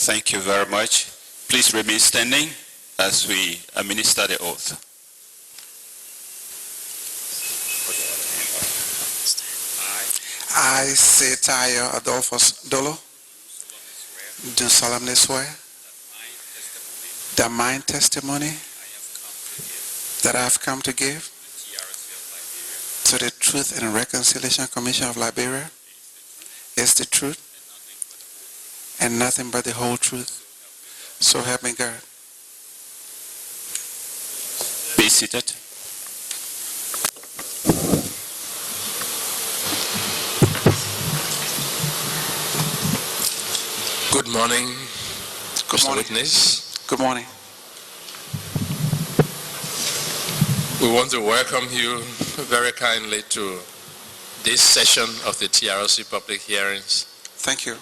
Thank you very much. Please remain standing as we administer the oath. I, Saye-Taayor Adolphus Dolo, do solemnly swear that my testimony that I have come to give to the Truth and Reconciliation Commission of Liberia is the truth and nothing but the whole truth. So help me God. Be seated. Good morning, Good Mr. morning. Witness. Good morning. We want to welcome you very kindly to this session of the TRC public hearings Thank you.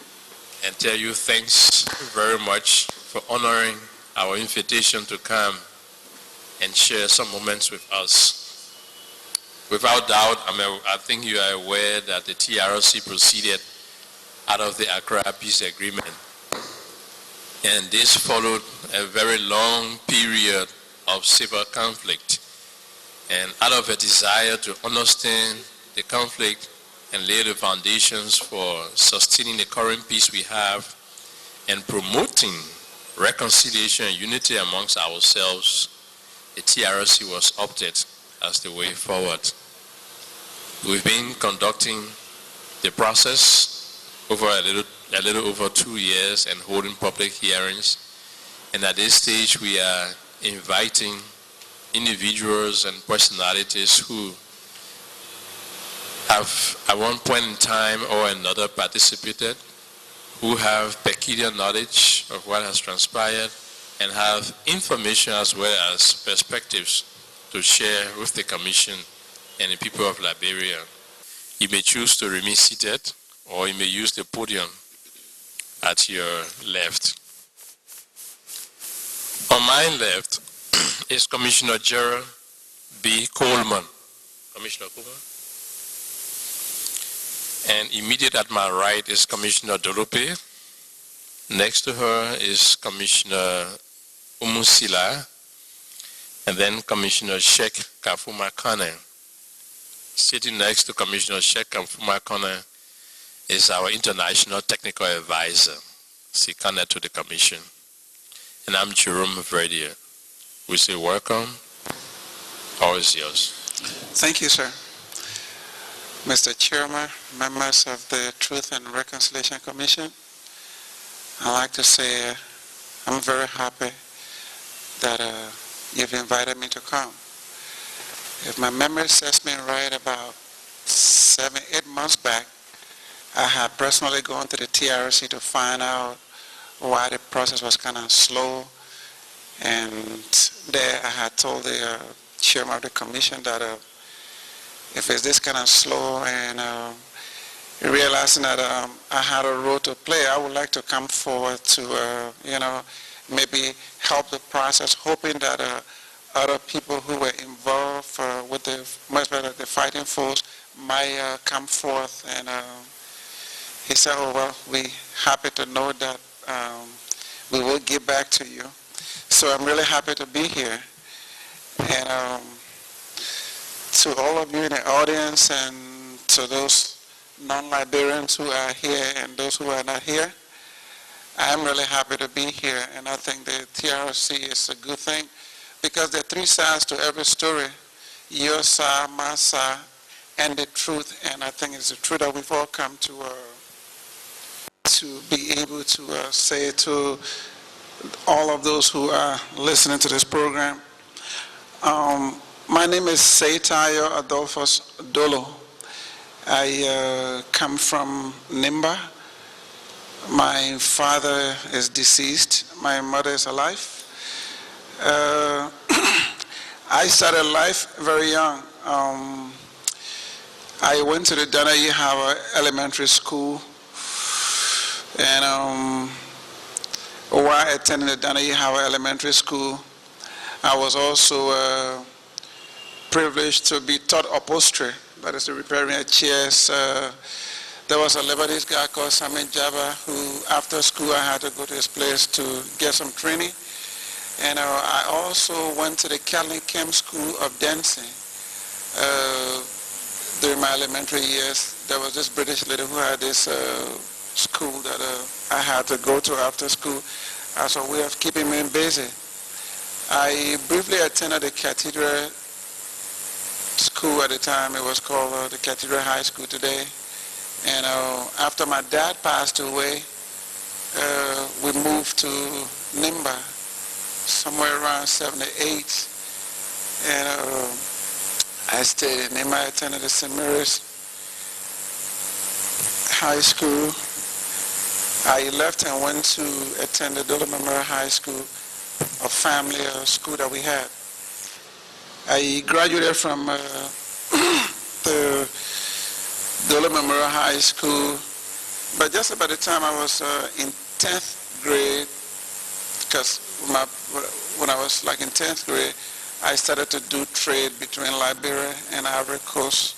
and tell you thanks very much for honoring our invitation to come and share some moments with us. Without doubt, I think you are aware that the TRC proceeded out of the Accra Peace Agreement. And this followed a very long period of civil conflict. And out of a desire to understand the conflict and lay the foundations for sustaining the current peace we have and promoting reconciliation and unity amongst ourselves, the TRC was opted as the way forward. We've been conducting the process over a little over 2 years and holding public hearings. And at this stage, we are inviting individuals and personalities who have at one point in time or another participated, who have peculiar knowledge of what has transpired and have information as well as perspectives to share with the Commission and the people of Liberia. You may choose to remain seated or you may use the podium at your left. On my left is Commissioner Gerald B. Coleman. Commissioner Coleman. And immediate at my right is Commissioner Dolope. Next to her is Commissioner Umusila. And then Commissioner Sheikh Kafuma Kane. Sitting next to Commissioner Sheikh Kafuma Kane is our international technical advisor, Sikana to the Commission. And I'm Jerome Verdier. We say welcome. All is yours. Thank you, sir. Mr. Chairman, members of the Truth and Reconciliation Commission, I'd like to say I'm very happy that you've invited me to come. If my memory serves me right, about 7-8 months back, I had personally gone to the TRC to find out why the process was kind of slow. And there I had told the chairman of the commission that if it's this kind of slow and realizing that I had a role to play, I would like to come forward to, maybe help the process, hoping that other people who were involved with the fighting force might come forth. And he said, oh, well, we're happy to know that we will get back to you. So I'm really happy to be here. And to all of you in the audience and to those non-Liberians who are here and those who are not here, I'm really happy to be here. And I think the TRC is a good thing because there are three sides to every story: your side, my side, and the truth. And I think it's the truth that we've all come to be able to say to all of those who are listening to this program. My name is Saye-Taayor Adolphus Dolo. I come from Nimba. My father is deceased. My mother is alive. I started life very young. I went to the Saye-Taayor Elementary School, and while attending the Saye-Taayor Elementary School, I was also privileged to be taught upholstery, that is repairing chairs, There was a Lebanese guy called Sami Jabba who, after school, I had to go to his place to get some training. And I also went to the Catholic Camp School of Dancing. During my elementary years, there was this British lady who had this school that I had to go to after school as a way of keeping me busy. I briefly attended the Cathedral School at the time. It was called the Cathedral High School today. And after my dad passed away, we moved to Nimba, somewhere around 78. And I stayed in Nimba. I attended the St. Mary's High School. I left and went to attend the Dolo Memorial High School, a family school that we had. I graduated from the Dolo Memorial High School, but just about the time I was in 10th grade, because when I was like in 10th grade, I started to do trade between Liberia and Ivory Coast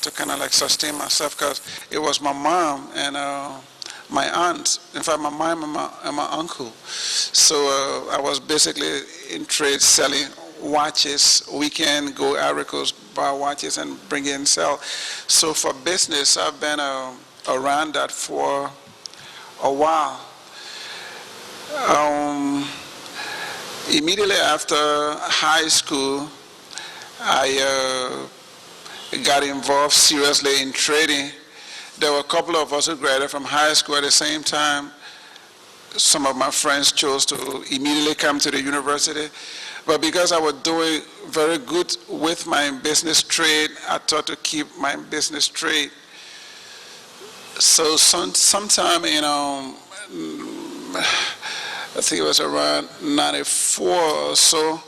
to kind of like sustain myself, because it was my mom and my aunt, in fact my mom and my uncle. So I was basically in trade selling watches. Weekend go Ivory Coast, buy watches and bring in and sell. So for business, I've been around that for a while. Immediately after high school, I got involved seriously in trading. There were a couple of us who graduated from high school at the same time. Some of my friends chose to immediately come to the university. But because I was doing very good with my business trade, I thought to keep my business trade. So sometime in, I think it was around 94 or so,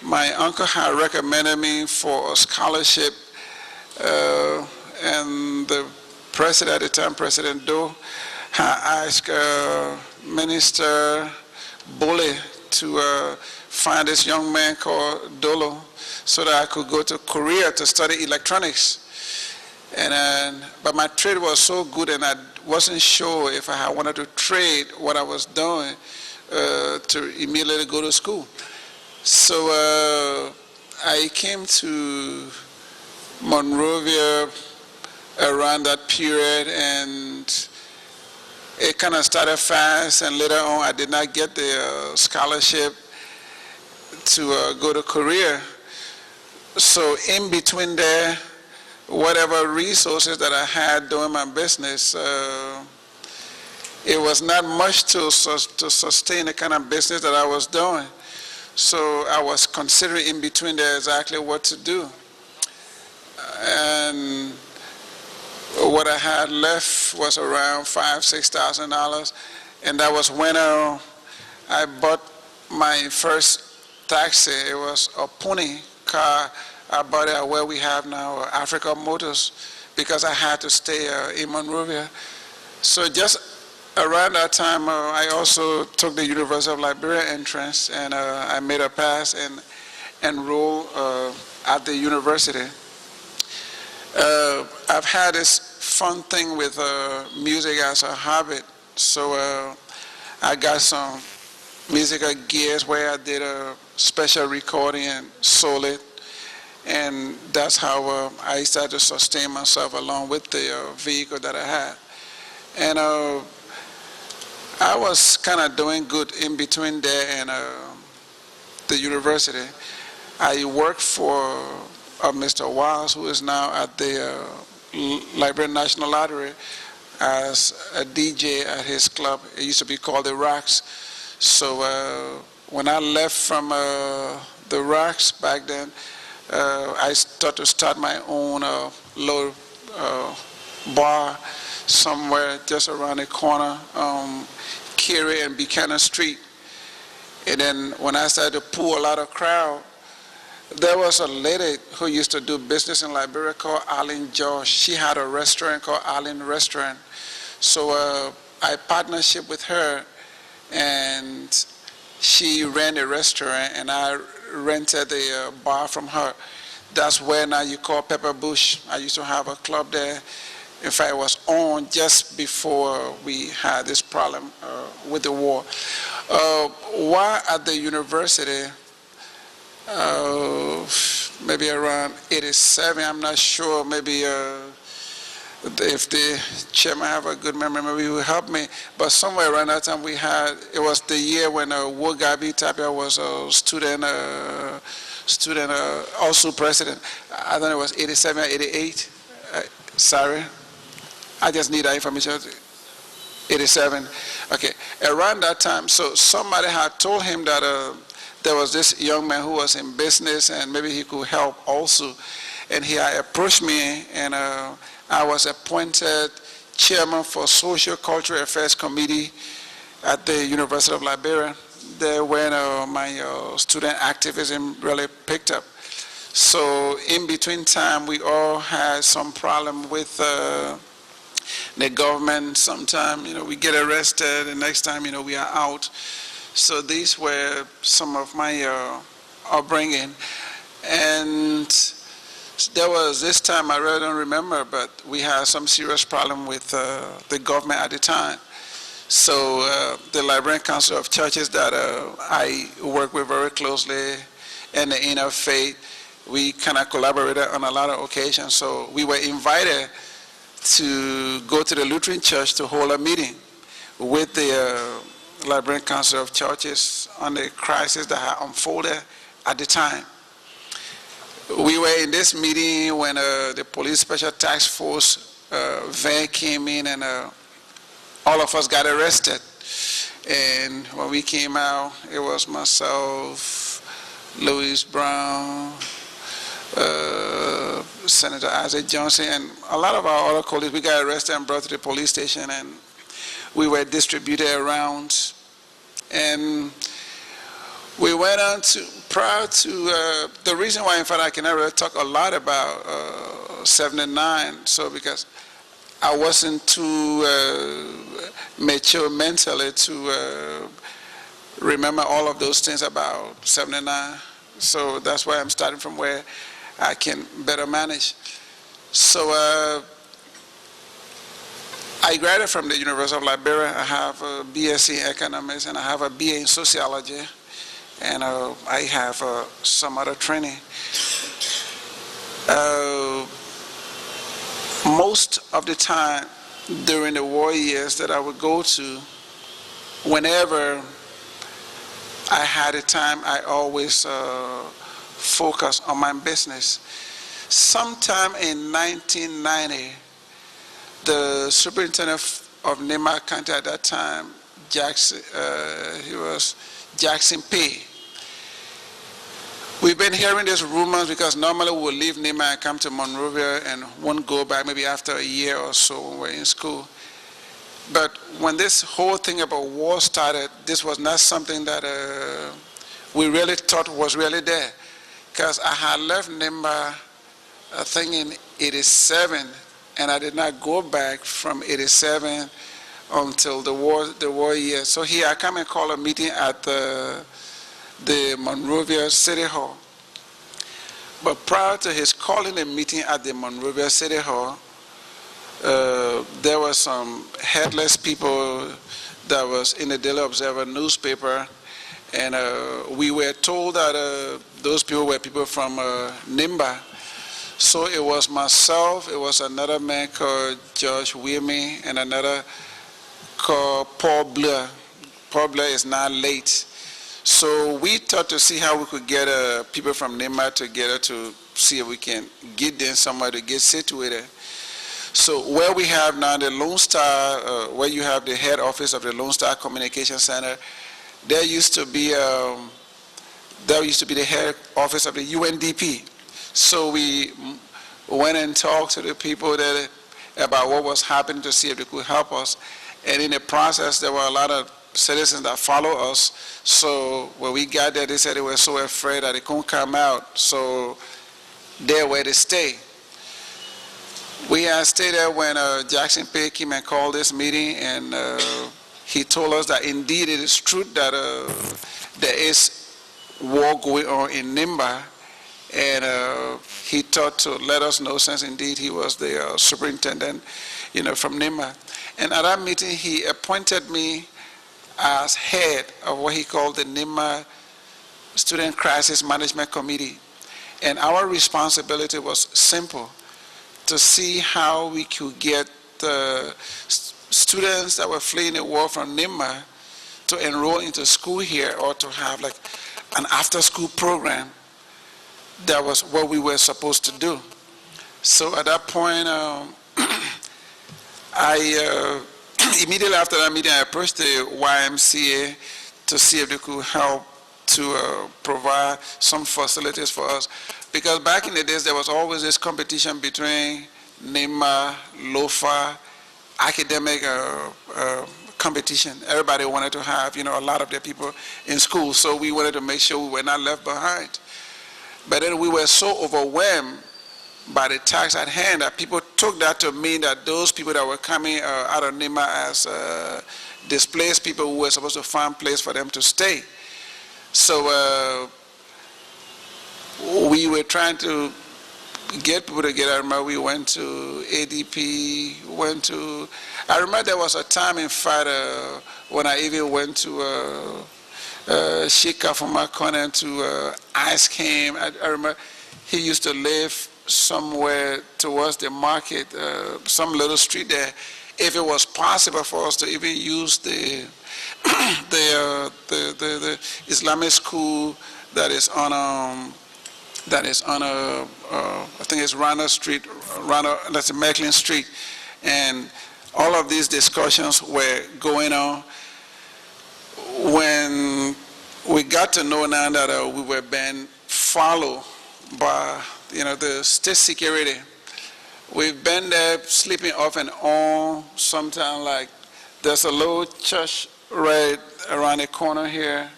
my uncle had recommended me for a scholarship, and the president at the time, President Dolo, had asked Minister Bole to find this young man called Dolo so that I could go to Korea to study electronics. And but my trade was so good, and I wasn't sure if I wanted to trade what I was doing to immediately go to school. So I came to Monrovia around that period, and it kind of started fast, and later on I did not get the scholarship to go to Korea. So in between there, whatever resources that I had doing my business, it was not much to sustain the kind of business that I was doing. So I was considering in between there exactly what to do. And what I had left was around $5,000–6,000, and that was when I bought my first taxi. It was a pony car. I bought it at where we have now, Africa Motors, because I had to stay in Monrovia. So just around that time, I also took the University of Liberia entrance, and I made a pass and enrolled at the university. I've had this fun thing with music as a habit, so I got some musical gears where I did a special recording and sold it, and that's how I started to sustain myself along with the vehicle that I had. And I was kind of doing good in between there and the university. I worked for Mr. Wiles, who is now at the Liberian National Lottery as a DJ at his club. It used to be called the Rocks. So when I left from the Rocks back then, I started to start my own little bar somewhere just around the corner, Carey and Buchanan Street. And then when I started to pull a lot of crowd, there was a lady who used to do business in Liberia called Arlene George. She had a restaurant called Arlene Restaurant. So I partnership with her, and she ran a restaurant, and I rented the bar from her. That's where now you call Pepper Bush. I used to have a club there, In fact, it was on just before we had this problem with the war. While at the university, maybe around 87, I'm not sure, maybe if the chairman have a good memory, maybe he will help me. But somewhere around that time it was the year when Wogabi Tapia was a student, also president. I don't know, it was 87 or 88. Sorry. I just need that information. 87. Okay. Around that time, so somebody had told him that there was this young man who was in business and maybe he could help also. And he had approached me, and I was appointed chairman for Social Cultural Affairs Committee at the University of Liberia. There when my student activism really picked up. So in between time, we all had some problem with the government. Sometime, we get arrested, and next time, we are out. So these were some of my upbringing. And there was this time, I really don't remember, but we had some serious problem with the government at the time. So the Liberian Council of Churches that I work with very closely, and the Interfaith, we kind of collaborated on a lot of occasions. So we were invited to go to the Lutheran Church to hold a meeting with the Liberian Council of Churches on the crisis that had unfolded at the time. We were in this meeting when the police special task force van came in, and all of us got arrested. And when we came out, it was myself, Louis Brown, Senator Isaac Johnson, and a lot of our other colleagues. We got arrested and brought to the police station, and we were distributed around. And we went on to, prior to, the reason why, in fact, I cannot really talk a lot about 79, so because I wasn't too mature mentally to remember all of those things about 79. So that's why I'm starting from where I can better manage. So I graduated from the University of Liberia. I have a BSc in economics, and I have a BA in sociology, and I have some other training. Most of the time during the war years that I would go to, whenever I had a time, I always focus on my business. Sometime in 1990, the superintendent of Nimba County at that time, he was Jackson P. We've been hearing these rumors because normally we would leave Nimba and come to Monrovia and won't go back maybe after a year or so when we're in school. But when this whole thing about war started, this was not something that we really thought was really there. Because I had left Nimba, I think in 87, and I did not go back from 87 until the war year. So here I come and call a meeting at the Monrovia City Hall. But prior to his calling a meeting at the Monrovia City Hall, there were some headless people that was in the Daily Observer newspaper, and we were told that those people were people from Nimba. So it was myself, it was another man called George Wilmy, and another called Paul Blair. Paul Blair is now late. So we thought to see how we could get people from Nimba together to see if we can get them somewhere to get situated. So where we have now the Lone Star, where you have the head office of the Lone Star Communication Center, there used to be the head office of the UNDP. So we went and talked to the people there about what was happening to see if they could help us. And in the process, there were a lot of citizens that followed us. So when we got there, they said they were so afraid that they couldn't come out. So they were to stay. We had stayed there when Jackson Pay came and called this meeting, and he told us that indeed it is true that there is war going on in Nimba, and he thought to let us know, since indeed he was the superintendent, from Nimba. And at that meeting, he appointed me as head of what he called the Nimba Student Crisis Management Committee. And our responsibility was simple: to see how we could get the students that were fleeing the war from Nimba to enroll into school here, or to have like an after-school program. That was what we were supposed to do. So at that point, immediately after that meeting, I approached the YMCA to see if they could help to provide some facilities for us. Because back in the days, there was always this competition between Nimba, LOFA, academic competition. Everybody wanted to have, a lot of their people in school. So we wanted to make sure we were not left behind. But then we were so overwhelmed by the task at hand that people took that to mean that those people that were coming out of Nimba as displaced people who were supposed to find a place for them to stay. So we were trying to get people together. I remember we went to ADP, I remember there was a time, in fact, when I even went to Shika from my corner to ask him. I remember he used to live somewhere towards the market, some little street there. If it was possible for us to even use the Islamic school that is on I think it's Rana Street, that's Macklin Street, and all of these discussions were going on. When we got to know now that we were being followed by, the state security, we've been there sleeping off and on. Sometimes, like, there's a little church right around the corner here,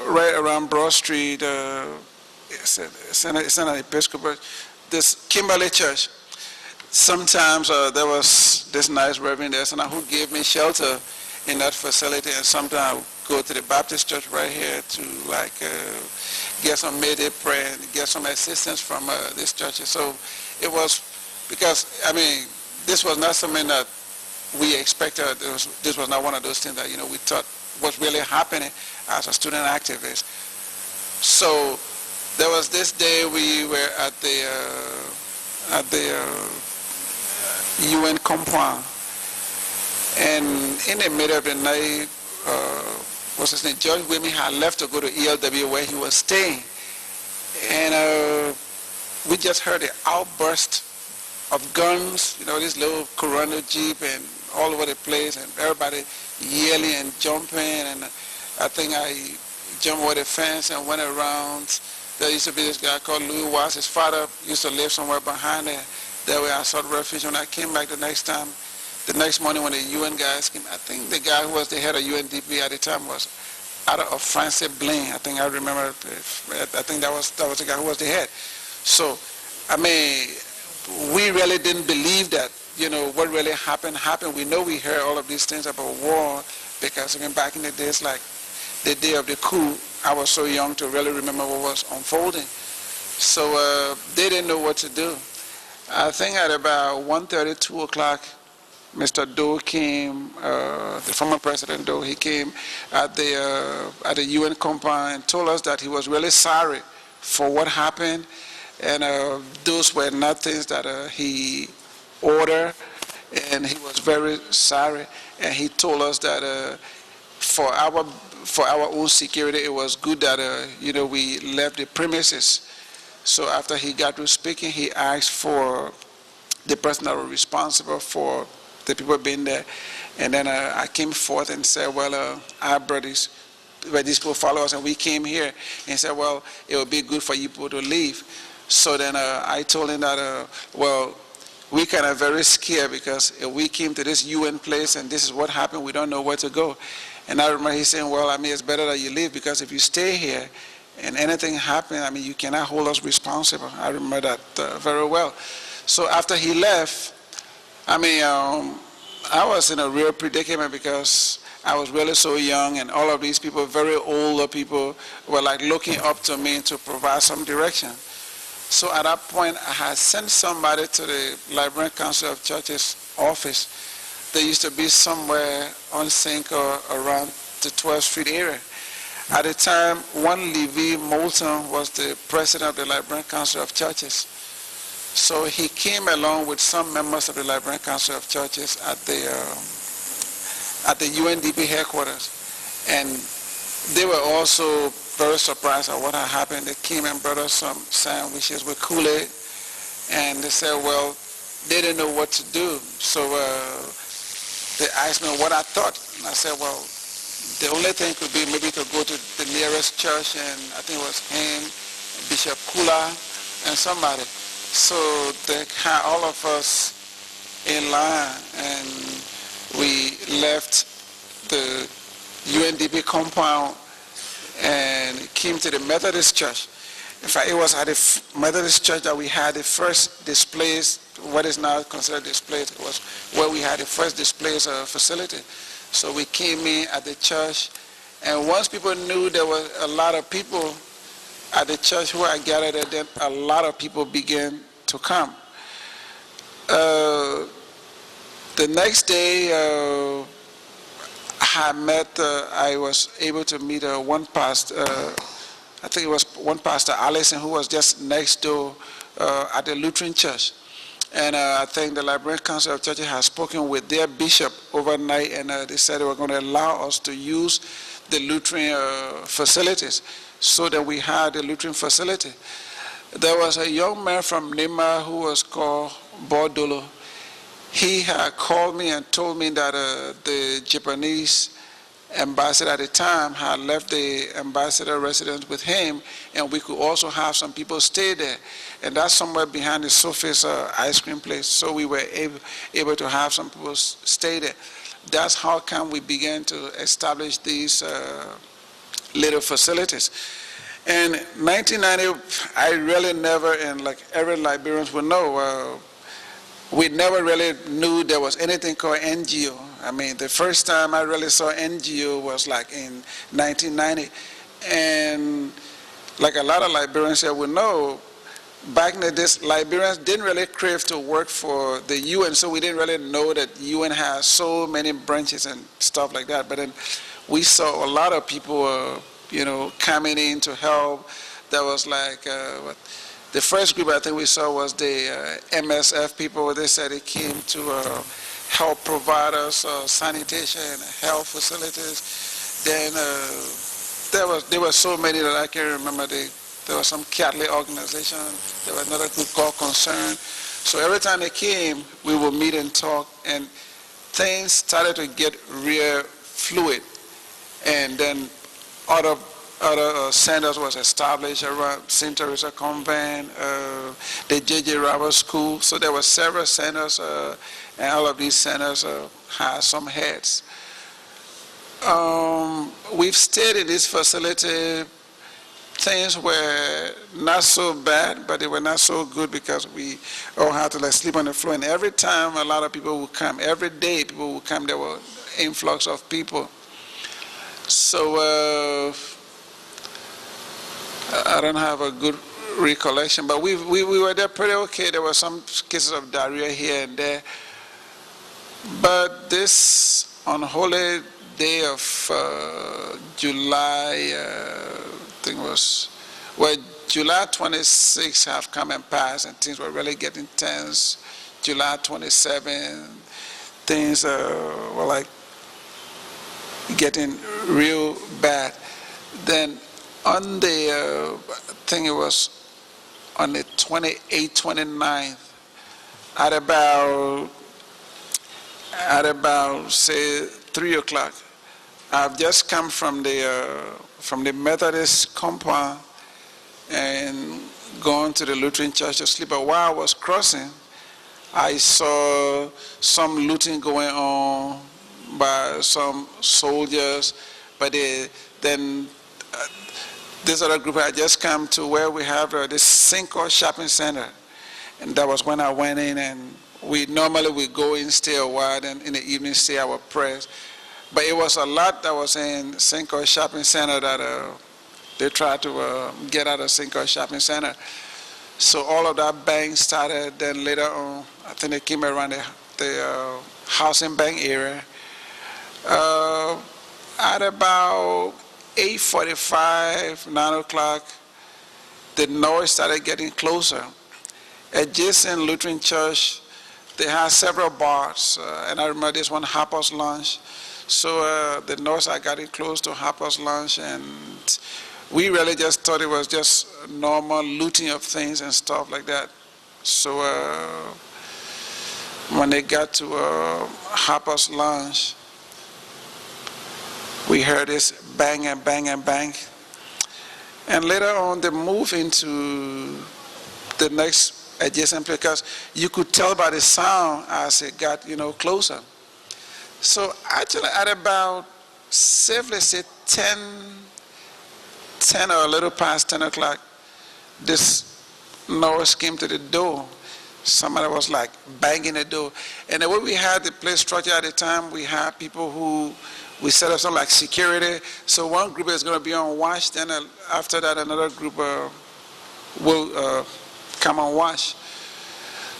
right around Broad Street. It's an Episcopal, this Kimberly Church. Sometimes there was this nice reverend there who gave me shelter in that facility, and sometimes I would go to the Baptist church right here to get some Mayday prayer and get some assistance from this church. So it was, because, this was not something that we expected. This was not one of those things that, we thought was really happening as a student activist. So there was this day we were at the UN compound, and in the middle of the night, what's his name, George Wimmy had left to go to ELW where he was staying, and we just heard the outburst of guns, this little Corona Jeep, and all over the place, and everybody yelling and jumping, and I think I jumped over the fence and went around. There used to be this guy called Louis Watts. His father used to live somewhere behind there. That way I sought refuge. When I came back the next morning when the UN guys came, I think the guy who was the head of UNDP at the time was of Francis Blaine. I think I remember. I think that was the guy who was the head. So, we really didn't believe that, what really happened. We know we heard all of these things about war, because back in the days, like the day of the coup, I was so young to really remember what was unfolding. So they didn't know what to do. I think at about 1:30, 2 o'clock, Mr. Dole came, the former President Dole, he came at the UN compound and told us that he was really sorry for what happened, and those were not things that he ordered, and he was very sorry, and he told us that for our own security, it was good that we left the premises. So after he got through speaking, he asked for the person that was responsible for the people being there, and then I came forth and said, well, our brothers, where these people follow us, and we came here, and he said, well, it would be good for you people to leave. So then I told him that, well, we kind of very scared, because if we came to this UN place and this is what happened, we don't know where to go. And I remember he saying, well, it's better that you leave, because if you stay here and anything happens, you cannot hold us responsible. I remember that very well. So after he left, I was in a real predicament, because I was really so young, and all of these people, very older people, were like looking up to me to provide some direction. So at that point, I had sent somebody to the Liberian Council of Churches office. They used to be somewhere on St. or around the 12th Street area. At the time, one Levi Moulton was the president of the Liberian Council of Churches. So he came along with some members of the Liberian Council of Churches at the UNDP headquarters. And they were also very surprised at what had happened. They came and brought us some sandwiches with Kool-Aid. And they said, well, they didn't know what to do. So they asked me what I thought. And I said, well, the only thing could be maybe to go to the nearest church, and I think it was him, Bishop Kula, and somebody. So they had all of us in line, and we left the UNDP compound and came to the Methodist church. In fact, it was at the Methodist church that we had the first displays, what is now considered displays. It was where we had the first displays facility. So we came in at the church, and once people knew there were a lot of people at the church who had gathered there, then a lot of people began to come. The next day, I was able to meet one pastor, I think it was one Pastor Allison, who was just next door at the Lutheran church. And I think the Liberian Council of Churches has spoken with their bishop overnight, and they said they were going to allow us to use the Lutheran facilities, so that we had the Lutheran facility. There was a young man from Nimba who was called Dolo. He had called me and told me that the Japanese ambassador at the time had left the ambassador residence with him, and we could also have some people stay there. And that's somewhere behind the Sophie's ice cream place. So we were able to have some people stay there. That's how come we began to establish these little facilities. In 1990, I really never, and like every Liberian would know, we never really knew there was anything called NGO. I mean, the first time I really saw NGO was like in 1990. And like a lot of Liberians here would know, back in the days, Liberians didn't really crave to work for the UN, so we didn't really know that UN has so many branches and stuff like that. But then we saw a lot of people, coming in to help. There was like, the first group I think we saw was the MSF people. They said they came to help provide us sanitation and health facilities. Then there were so many that I can't remember. There was some Catholic organization. There was another group called Concern. So every time they came, we would meet and talk, and things started to get real fluid. And then other centers was established around St. Teresa Convent, the J.J. Roberts School. So there were several centers, and all of these centers had some heads. We've stayed in this facility. Things were not so bad, but they were not so good because we all had to sleep on the floor. And every time a lot of people would come, every day people would come, there were influx of people. So I don't have a good recollection, but we were there pretty okay. There were some cases of diarrhea here and there. But this unholy day of July, I think it was, July 26 have come and passed, and things were really getting tense. July 27, things were like getting real bad. Then on the, I think it was on the 28th, 29th, at about say 3 o'clock, I've just come from the Methodist compound and gone to the Lutheran church to sleep. But while I was crossing, I saw some looting going on by some soldiers, but then this other group had just come to where we have this Cinco shopping center, and that was when I went in, and we normally go in, stay a while, and in the evening say our prayers. But it was a lot that was in Cinco shopping center that they tried to get out of Cinco shopping center. So all of that bang started. Then later on, I think they came around the housing bank area. At about 8:45, 9 o'clock, the noise started getting closer. Adjacent Lutheran Church, they had several bars, and I remember this one, Harper's Lunch. So the noise started getting close to Harper's Lunch, and we really just thought it was just normal looting of things and stuff like that. So when they got to Harper's Lunch, we heard this bang and bang and bang. And later on, they moved into the next adjacent place, because you could tell by the sound as it got, closer. So actually at about, safely say 10 or a little past 10 o'clock, this noise came to the door. Somebody was like banging the door. And the way we had the place structured at the time, we had people who, we set up something like security. So one group is going to be on watch, then after that another group will come and watch.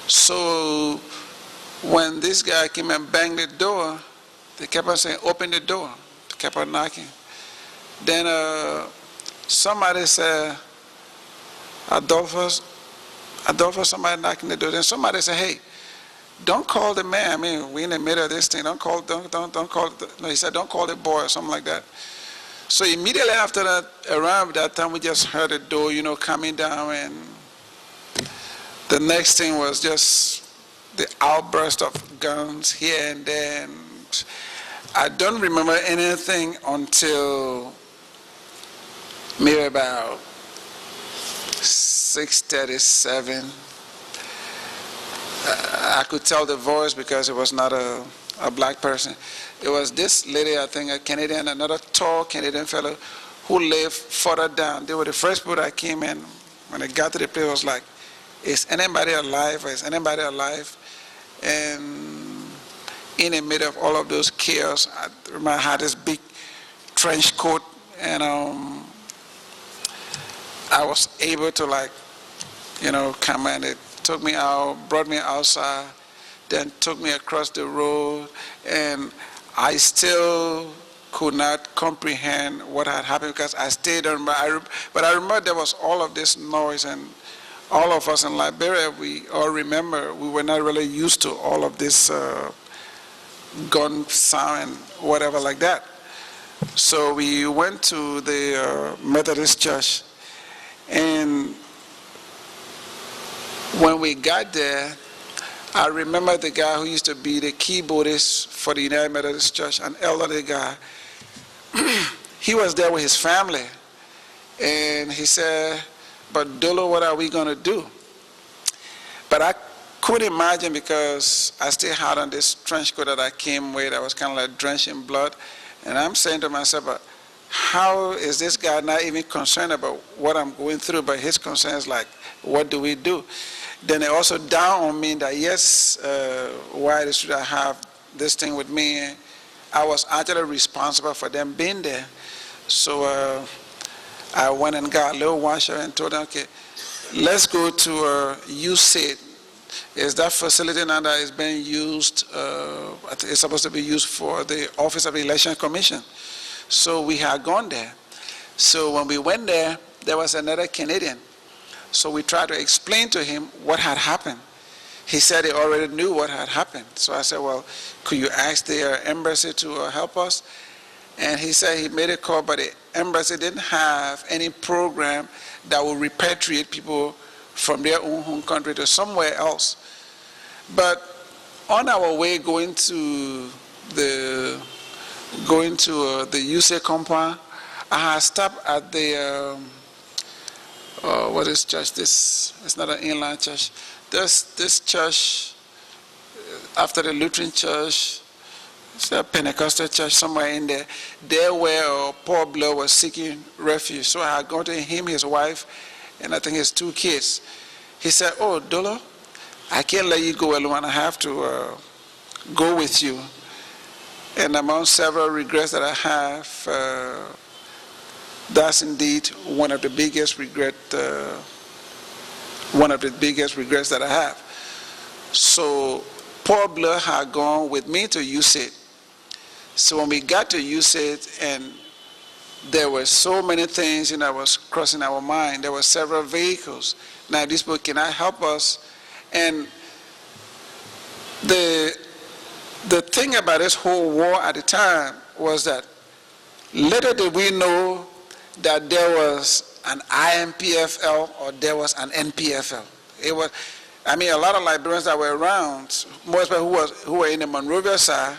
So when this guy came and banged the door, they kept on saying, open the door. They kept on knocking. Then somebody said, Adolphus, somebody knocking the door. Then somebody said, hey, don't call the man. I mean, we're in the middle of this thing. Don't call, no, he said, don't call the boy or something like that. So immediately after that, around that time, we just heard the door, coming down, and the next thing was just the outburst of guns here and there. And I don't remember anything until maybe about 6:37. I could tell the voice because it was not a black person. It was this lady, I think a Canadian, another tall Canadian fellow who lived further down. They were the first people that came in. When they got to the place, it was like, is anybody alive? Or is anybody alive? And in the middle of all of those chaos, I remember I had this big trench coat, and I was able to come in. It took me out, brought me outside, then took me across the road, and I still could not comprehend what had happened because I stayed on. But I remember there was all of this noise, and all of us in Liberia, we all remember we were not really used to all of this gun sound and whatever like that. So we went to the Methodist church, and when we got there, I remember the guy who used to be the keyboardist for the United Methodist Church, an elderly guy. He was there with his family, and he said, but Dolo, what are we going to do? But I couldn't imagine, because I still had on this trench coat that I came with. I was kind of like drenched in blood. And I'm saying to myself, but how is this guy not even concerned about what I'm going through? But his concern is like, what do we do? Then it also dawned on me that yes, why should I have this thing with me? I was actually responsible for them being there. So I went and got a little washer and told them, okay, let's go to USAID. Is that facility now that is being used, it's supposed to be used for the Office of Election Commission. So we had gone there. So when we went there, there was another Canadian. So we tried to explain to him what had happened. He said he already knew what had happened. So I said, well, could you ask the embassy to help us? And he said he made a call, but the embassy didn't have any program that would repatriate people from their own home country to somewhere else. But on our way going to the UC compound, I had stopped at the what is church? This it's not an inline church. This church after the Lutheran church. It's a Pentecostal church somewhere in there. There where Paul Blow was seeking refuge. So I had gone to him, his wife, and I think his 2 kids. He said, oh, Dolo, I can't let you go alone. I have to go with you. And among several regrets that I have, that's indeed one of the biggest regrets one of the biggest regrets that I have. So Paul Blair had gone with me to USAID. So when we got to USAID, and there were so many things that was crossing our mind. There were several vehicles. Now these people cannot help us. And the thing about this whole war at the time was that little did we know that there was an IMPFL or there was an NPFL. It was, a lot of Liberians that were around, most people who were in the Monrovia side,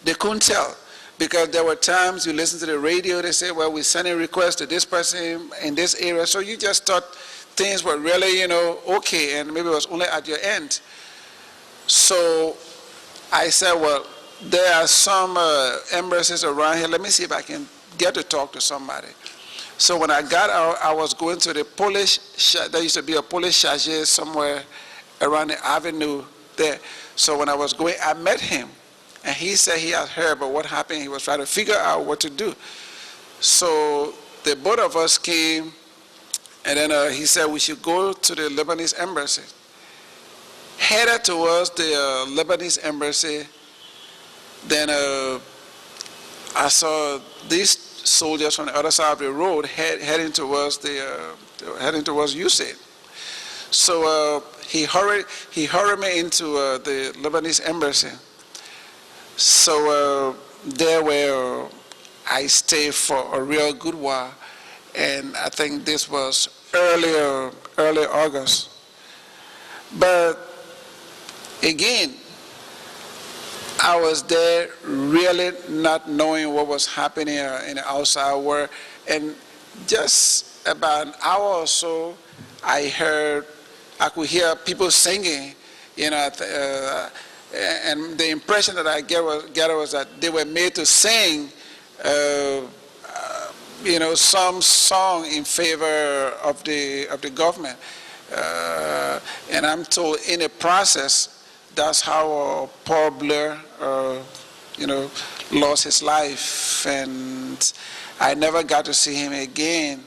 they couldn't tell. Because there were times you listen to the radio, they say, well, we're sending requests to this person in this area. So you just thought things were really, okay, and maybe it was only at your end. So I said, well, there are some embassies around here. Let me see if I can get to talk to somebody. So when I got out, I was going to the Polish, there used to be a Polish chargé somewhere around the avenue there. So when I was going, I met him. And he said he had heard about what happened. He was trying to figure out what to do. So the both of us came, and then he said we should go to the Lebanese embassy. Headed towards the Lebanese embassy, then I saw these soldiers from the other side of the road heading towards USAID. So he hurried me into the Lebanese embassy. So there where I stayed for a real good while, and I think this was early August. But again, I was there really not knowing what was happening in the outside world, and just about an hour or so, I could hear people singing, and the impression that I get was that they were made to sing, some song in favor of the government. And I'm told in the process, that's how Paul Blair, lost his life, and I never got to see him again.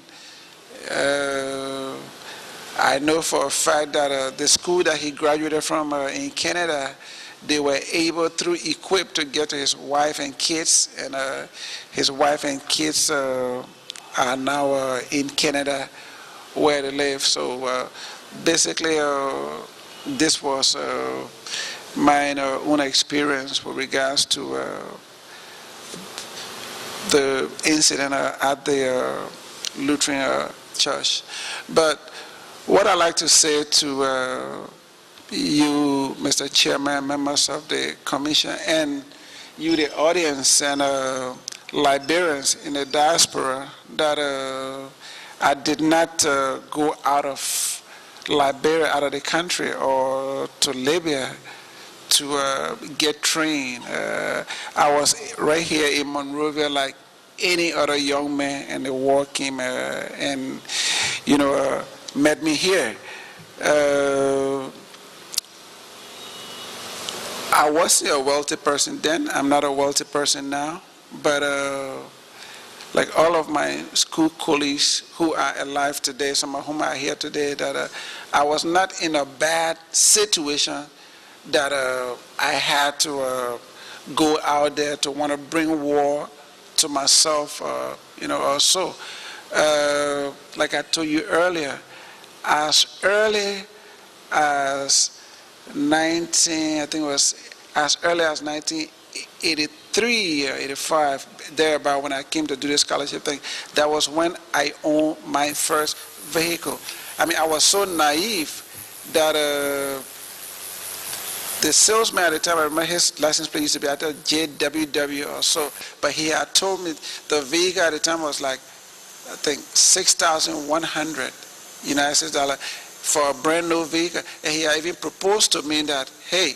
I know for a fact that the school that he graduated from in Canada, they were able through Equip to get to his wife and kids, and his wife and kids are now in Canada where they live. So basically this was my own experience with regards to the incident at the Lutheran church. But what I like to say to you, Mr. Chairman, members of the commission, and you, the audience, and Liberians in the diaspora, that I did not go out of Liberia, out of the country, or to Libya to get trained. I was right here in Monrovia like any other young man, and the war came and met me here. I wasn't a wealthy person then. I'm not a wealthy person now. But like all of my school colleagues who are alive today, some of whom are here today, that I was not in a bad situation that I had to go out there to want to bring war to myself, also. Like I told you earlier, as early as as early as 1983 or 85, thereabout, when I came to do the scholarship thing, that was when I owned my first vehicle. I was so naive that the salesman at the time, I remember his license plate used to be, I thought, JWW or so, but he had told me the vehicle at the time was like, I think, $6,100 United States dollars for a brand new vehicle. And he had even proposed to me that, hey,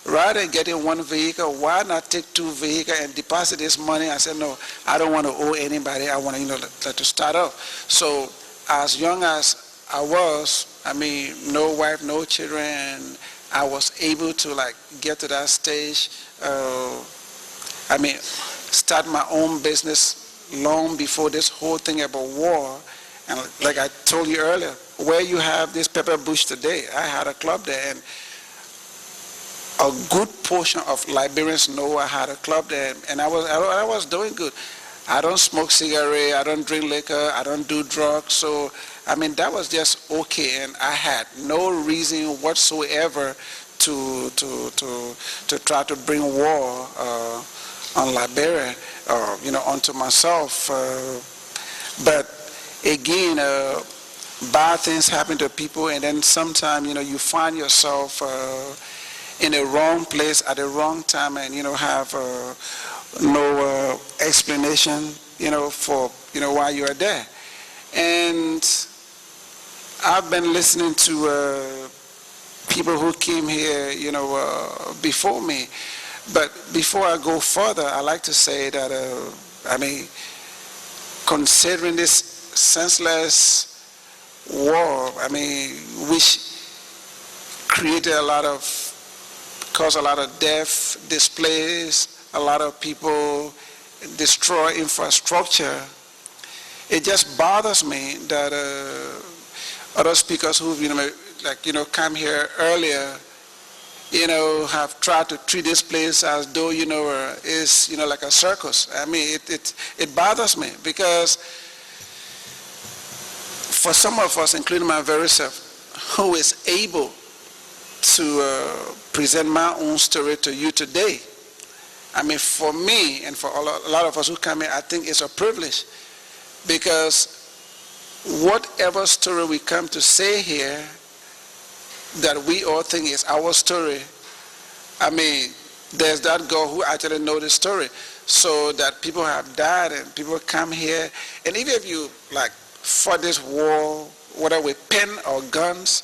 rather than getting one vehicle, why not take two vehicles and deposit this money? I said, no, I don't want to owe anybody. I want to, to start off. So as young as I was, no wife, no children, I was able to get to that stage. Start my own business long before this whole thing about war. And like I told you earlier, where you have this pepper bush today, I had a club there, and a good portion of Liberians know I had a club there, and I was doing good. I don't smoke cigarette, I don't drink liquor, I don't do drugs, so I mean that was just okay, and I had no reason whatsoever to try to bring war on Liberia, onto myself. But again, bad things happen to people, and then sometimes you find yourself in the wrong place at the wrong time, and have no explanation for why you are there. And I've been listening to people who came here before me, but before I go further, I like to say that considering this senseless war, which caused a lot of death, displaced a lot of people, destroy infrastructure. It just bothers me that other speakers who've come here earlier, have tried to treat this place as though is like a circus. It bothers me because for some of us, including my very self, who is able to present my own story to you today, for me and for a lot of us who come here, I think it's a privilege, because whatever story we come to say here that we all think is our story, there's that girl who actually knows the story, so that people have died and people come here, and even if you fought this war, whether with pen or guns,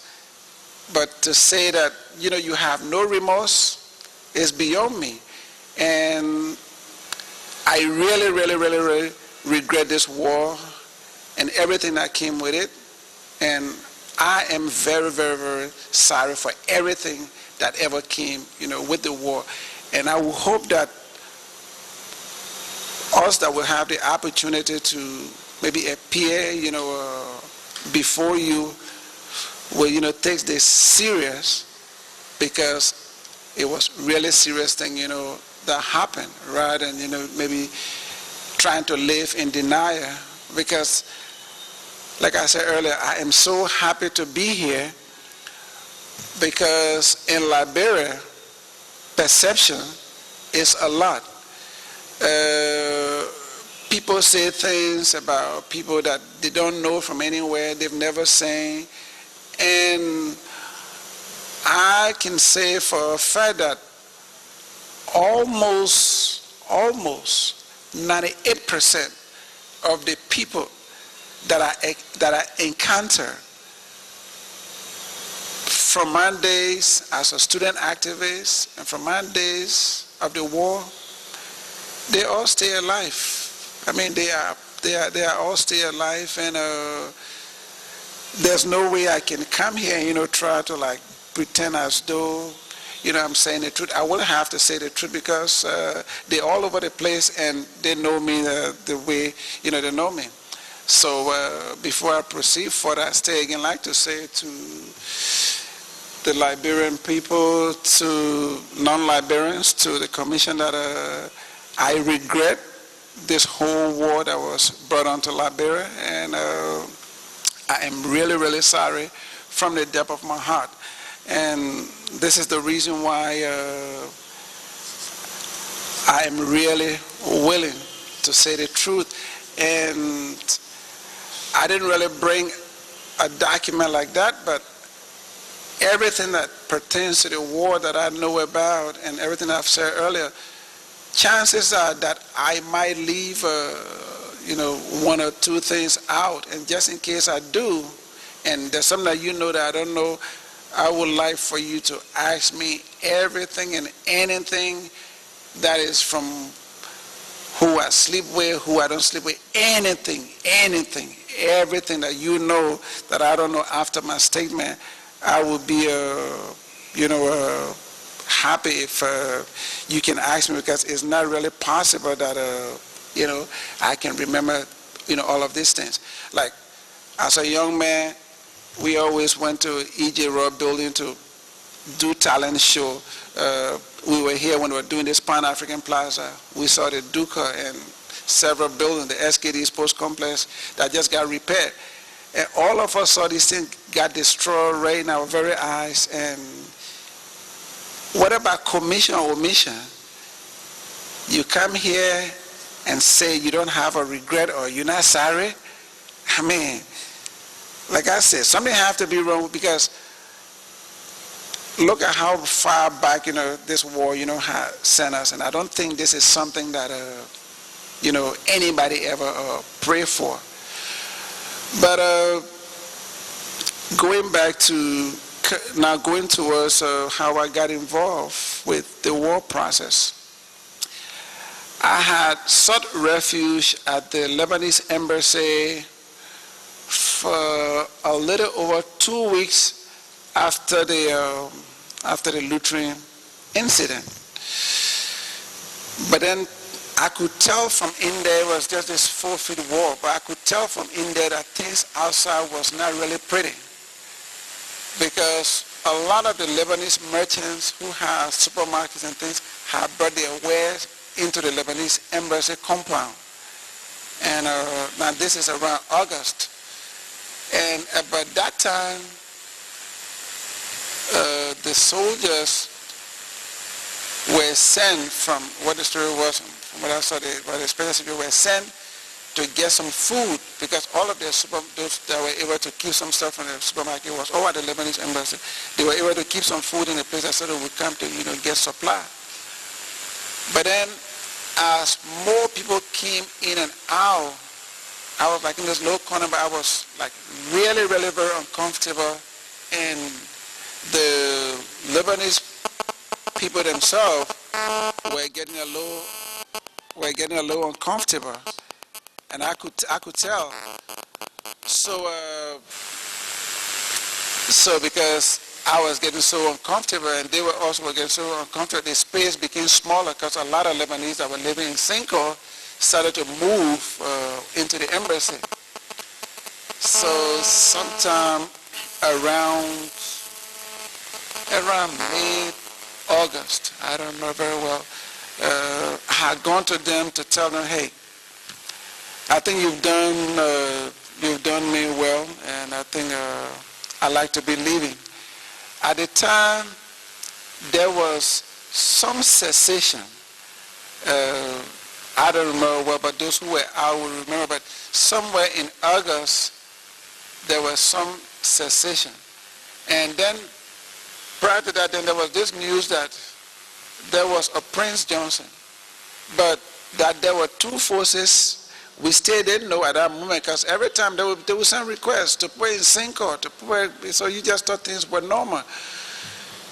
but to say that you have no remorse is beyond me. And I really, really, really, really regret this war and everything that came with it. And I am very, very, very sorry for everything that ever came, with the war. And I will hope that us that will have the opportunity to maybe appear, before you, will, takes this serious, because it was really serious thing, that happened, rather than, maybe trying to live in denial. Because, like I said earlier, I am so happy to be here, because in Liberia, perception is a lot. People say things about people that they don't know from anywhere, they've never seen, and I can say for a fact that almost 98% of the people that I encounter from my days as a student activist and from my days of the war, they all stay alive. They are all still alive, and there's no way I can come here and try to pretend as though I'm saying the truth. I will have to say the truth, because they're all over the place and they know me the way they know me. So before I proceed further, I still again like to say to the Liberian people, to non-Liberians, to the commission, that I regret this whole war that was brought onto Liberia, and I am really, really sorry from the depth of my heart. And this is the reason why I am really willing to say the truth. And I didn't really bring a document like that, but everything that pertains to the war that I know about and everything I've said earlier, chances are that I might leave, one or two things out. And just in case I do, and there's something that that I don't know, I would like for you to ask me everything and anything that is from who I sleep with, who I don't sleep with, anything, everything that that I don't know after my statement. I would be, happy if you can ask me, because it's not really possible that, I can remember, all of these things. Like, as a young man, we always went to E.J. Raw building to do talent show. We were here when we were doing this Pan-African Plaza. We saw the Duca and several buildings, the SKD Sports Complex, that just got repaired. And all of us saw these things got destroyed right in our very eyes. And what about commission or omission? You come here and say you don't have a regret or you're not sorry? I mean, like I said, something have to be wrong, because look at how far back, this war, has sent us. And I don't think this is something that, anybody ever pray for. But going towards how I got involved with the war process. I had sought refuge at the Lebanese embassy for a little over 2 weeks after the Lutheran incident. But then I could tell from in there, it was just this 4-foot wall, but I could tell from in there that things outside was not really pretty. Because a lot of the Lebanese merchants who have supermarkets and things have brought their wares into the Lebanese embassy compound. And now this is around August. And about that time, the soldiers were sent from, what the story was, from what I saw, the special soldiers were sent to get some food, because all of those that were able to keep some stuff from the supermarket was all at the Lebanese embassy. They were able to keep some food in the place so they would come to, get supply. But then, as more people came in and out, I was like in this little corner, but I was like really, really very uncomfortable. And the Lebanese people themselves were getting a little uncomfortable, and I could tell. So because I was getting so uncomfortable, and they were also getting so uncomfortable, the space became smaller, because a lot of Lebanese that were living in Cinco started to move into the embassy. So sometime around mid-August, I don't know very well, I had gone to them to tell them, hey, I think you've done me well, and I think I'd like to be leaving. At the time, there was some cessation. I don't remember well, but those who were out will remember, but somewhere in August, there was some cessation. And then, prior to that, then there was this news that there was a Prince Johnson, but that there were two forces. We still didn't know at that moment, because every time there would send requests to put in Cinco, so you just thought things were normal.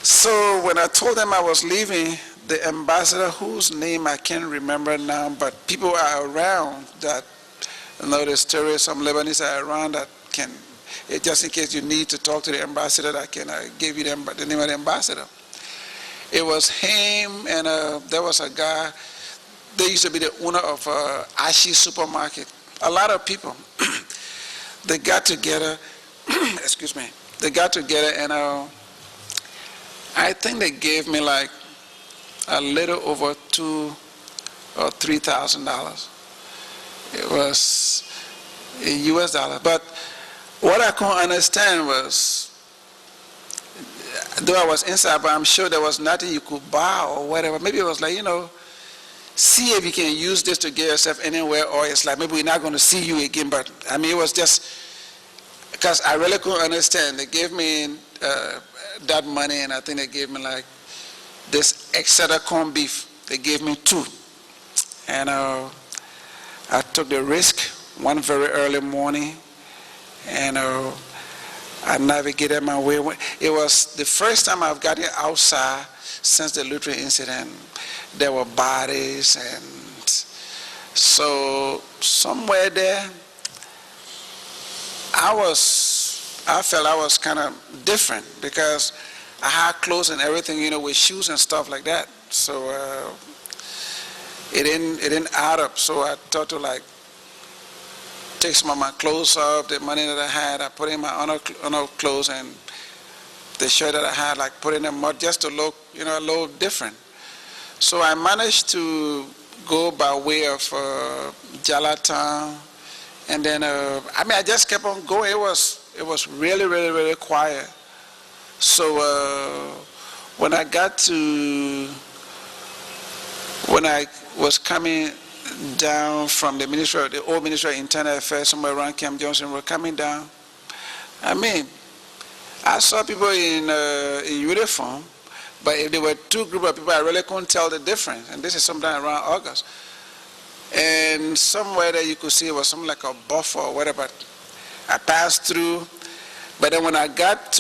So when I told them I was leaving, the ambassador, whose name I can't remember now, but people are around that, the story, some Lebanese are around that can, just in case you need to talk to the ambassador, I can give you the name of the ambassador. It was him, and there was a guy. They used to be the owner of Ashi supermarket. A lot of people, they got together, excuse me, and I think they gave me like a little over $2,000 or $3,000. It was in US dollar. But what I couldn't understand was, though I was inside, but I'm sure there was nothing you could buy or whatever. Maybe it was like, see if you can use this to get yourself anywhere, or it's like maybe we're not going to see you again. But I mean, it was just because I really couldn't understand. They gave me that money, and I think they gave me like this extra corned beef. They gave me 2, and I took the risk one very early morning, and I navigated my way. It was the first time I've gotten outside since the Lutheran incident. There were bodies, and so somewhere there, I felt I was kind of different, because I had clothes and everything, with shoes and stuff like that. So it didn't add up. So I thought to take some of my clothes off, the money that I had, I put in my other clothes, and the shirt that I had, like put in the mud just to look, a little different. So I managed to go by way of Jalatan, and then I just kept on going. It was really, really, really quiet. So when I was coming down from the old Ministry of Internal Affairs, somewhere around Camp Johnson, were coming down. I saw people in uniform, but if there were two groups of people, I really couldn't tell the difference. And this is sometime around August. And somewhere that you could see it was something like a buffer or whatever. I passed through, but then when I got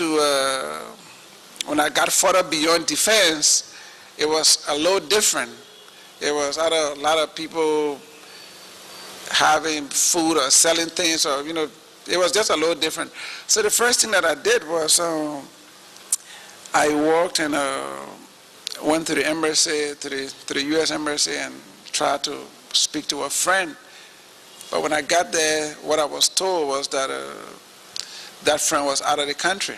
further beyond defense, it was a little different. It was a lot of people having food or selling things, or it was just a little different. So the first thing that I did was I walked and went to the embassy, to the U.S. embassy, and tried to speak to a friend. But when I got there, what I was told was that that friend was out of the country.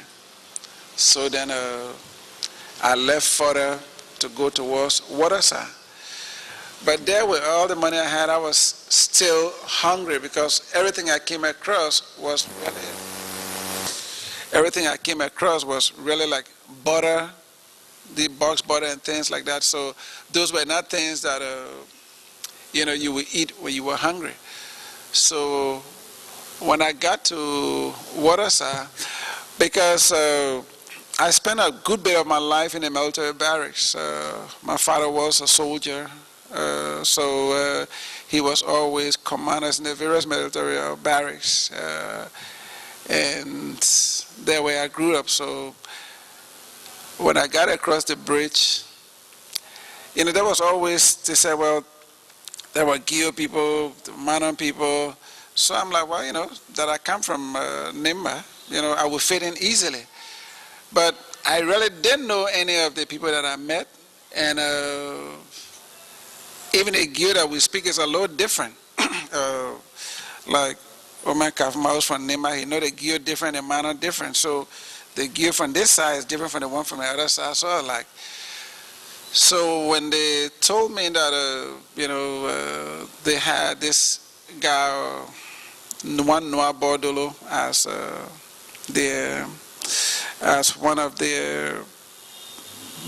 So then I left further to go towards Waterside. But there, with all the money I had, I was still hungry, because everything I came across was really like butter, the box butter and things like that. So those were not things that you would eat when you were hungry. So when I got to Waterside, because I spent a good bit of my life in the military barracks. My father was a soldier. So he was always commanders in the various military barracks, and there where I grew up. So when I got across the bridge, there was always, they said, well, there were Gio people, the Manon people. So I'm like, well, that I come from Nimba, I would fit in easily. But I really didn't know any of the people that I met, and even the Gio that we speak is a little different. Like, Oman Kafma was from Nimba, the Gio different, the Manon different. So the Gio from this side is different from the one from the other side. So I was like, so when they told me that, they had this guy, Nimba Dolo, as one of their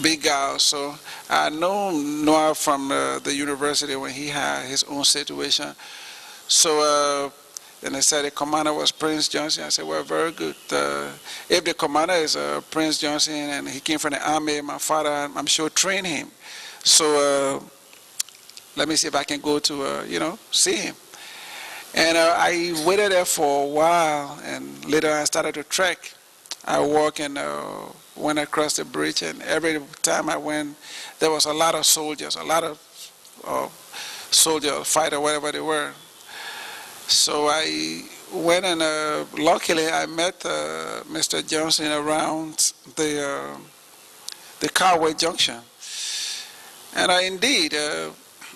big guys. So I know Noah from the university when he had his own situation. So then they said the commander was Prince Johnson. I said, well, very good. If the commander is Prince Johnson and he came from the army, my father, I'm sure, trained him. So let me see if I can go to, see him. And I waited there for a while, and later I started to trek. I walked and went across the bridge, and every time I went, there was a lot of soldiers, fighter, whatever they were. So I went, and luckily I met Mr. Johnson around the Carway Junction. And indeed,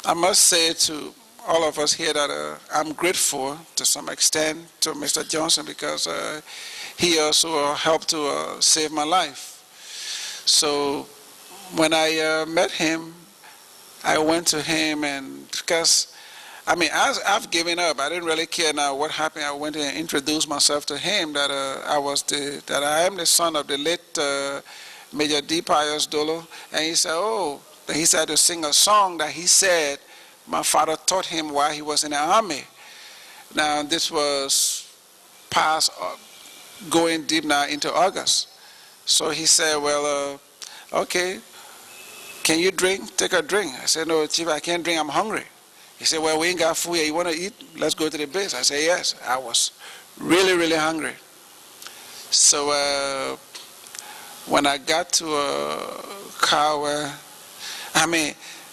I must say to all of us here that I'm grateful to some extent to Mr. Johnson, because he also helped to save my life. So when I met him, I went to him, and because I've given up. I didn't really care now what happened. I went and introduced myself to him that I am the son of the late Major D. Pius Dolo, and he said, oh, he started to sing a song that he said my father taught him while he was in the army. Now this was past going deep now into August. So he said, well, okay, can you drink? Take a drink. I said, no, Chief, I can't drink. I'm hungry. He said, well, we ain't got food here. You want to eat? Let's go to the base. I said, yes. I was really, really hungry. So when I got to Kawa,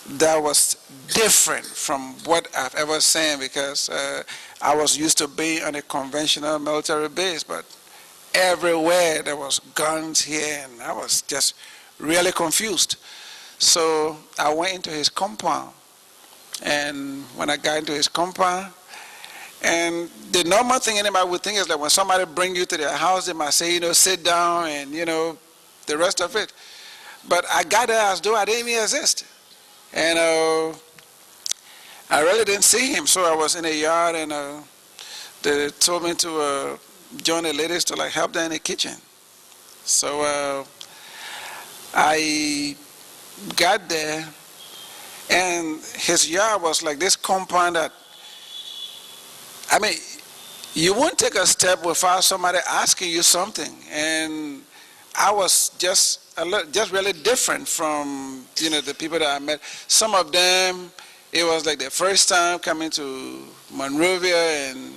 that was different from what I've ever seen, because I was used to being on a conventional military base, but everywhere there was guns here, and I was just really confused. So I went into his compound, and when I got into his compound, And the normal thing anybody would think is that when somebody bring you to their house, they might say, sit down and, the rest of it. But I got there as though I didn't even exist. And I really didn't see him. So I was in the yard and they told me to join the ladies to help them in the kitchen. So I got there, and his yard was like this compound that, you won't take a step without somebody asking you something. And I was just really different from, the people that I met. Some of them, it was like their first time coming to Monrovia, and,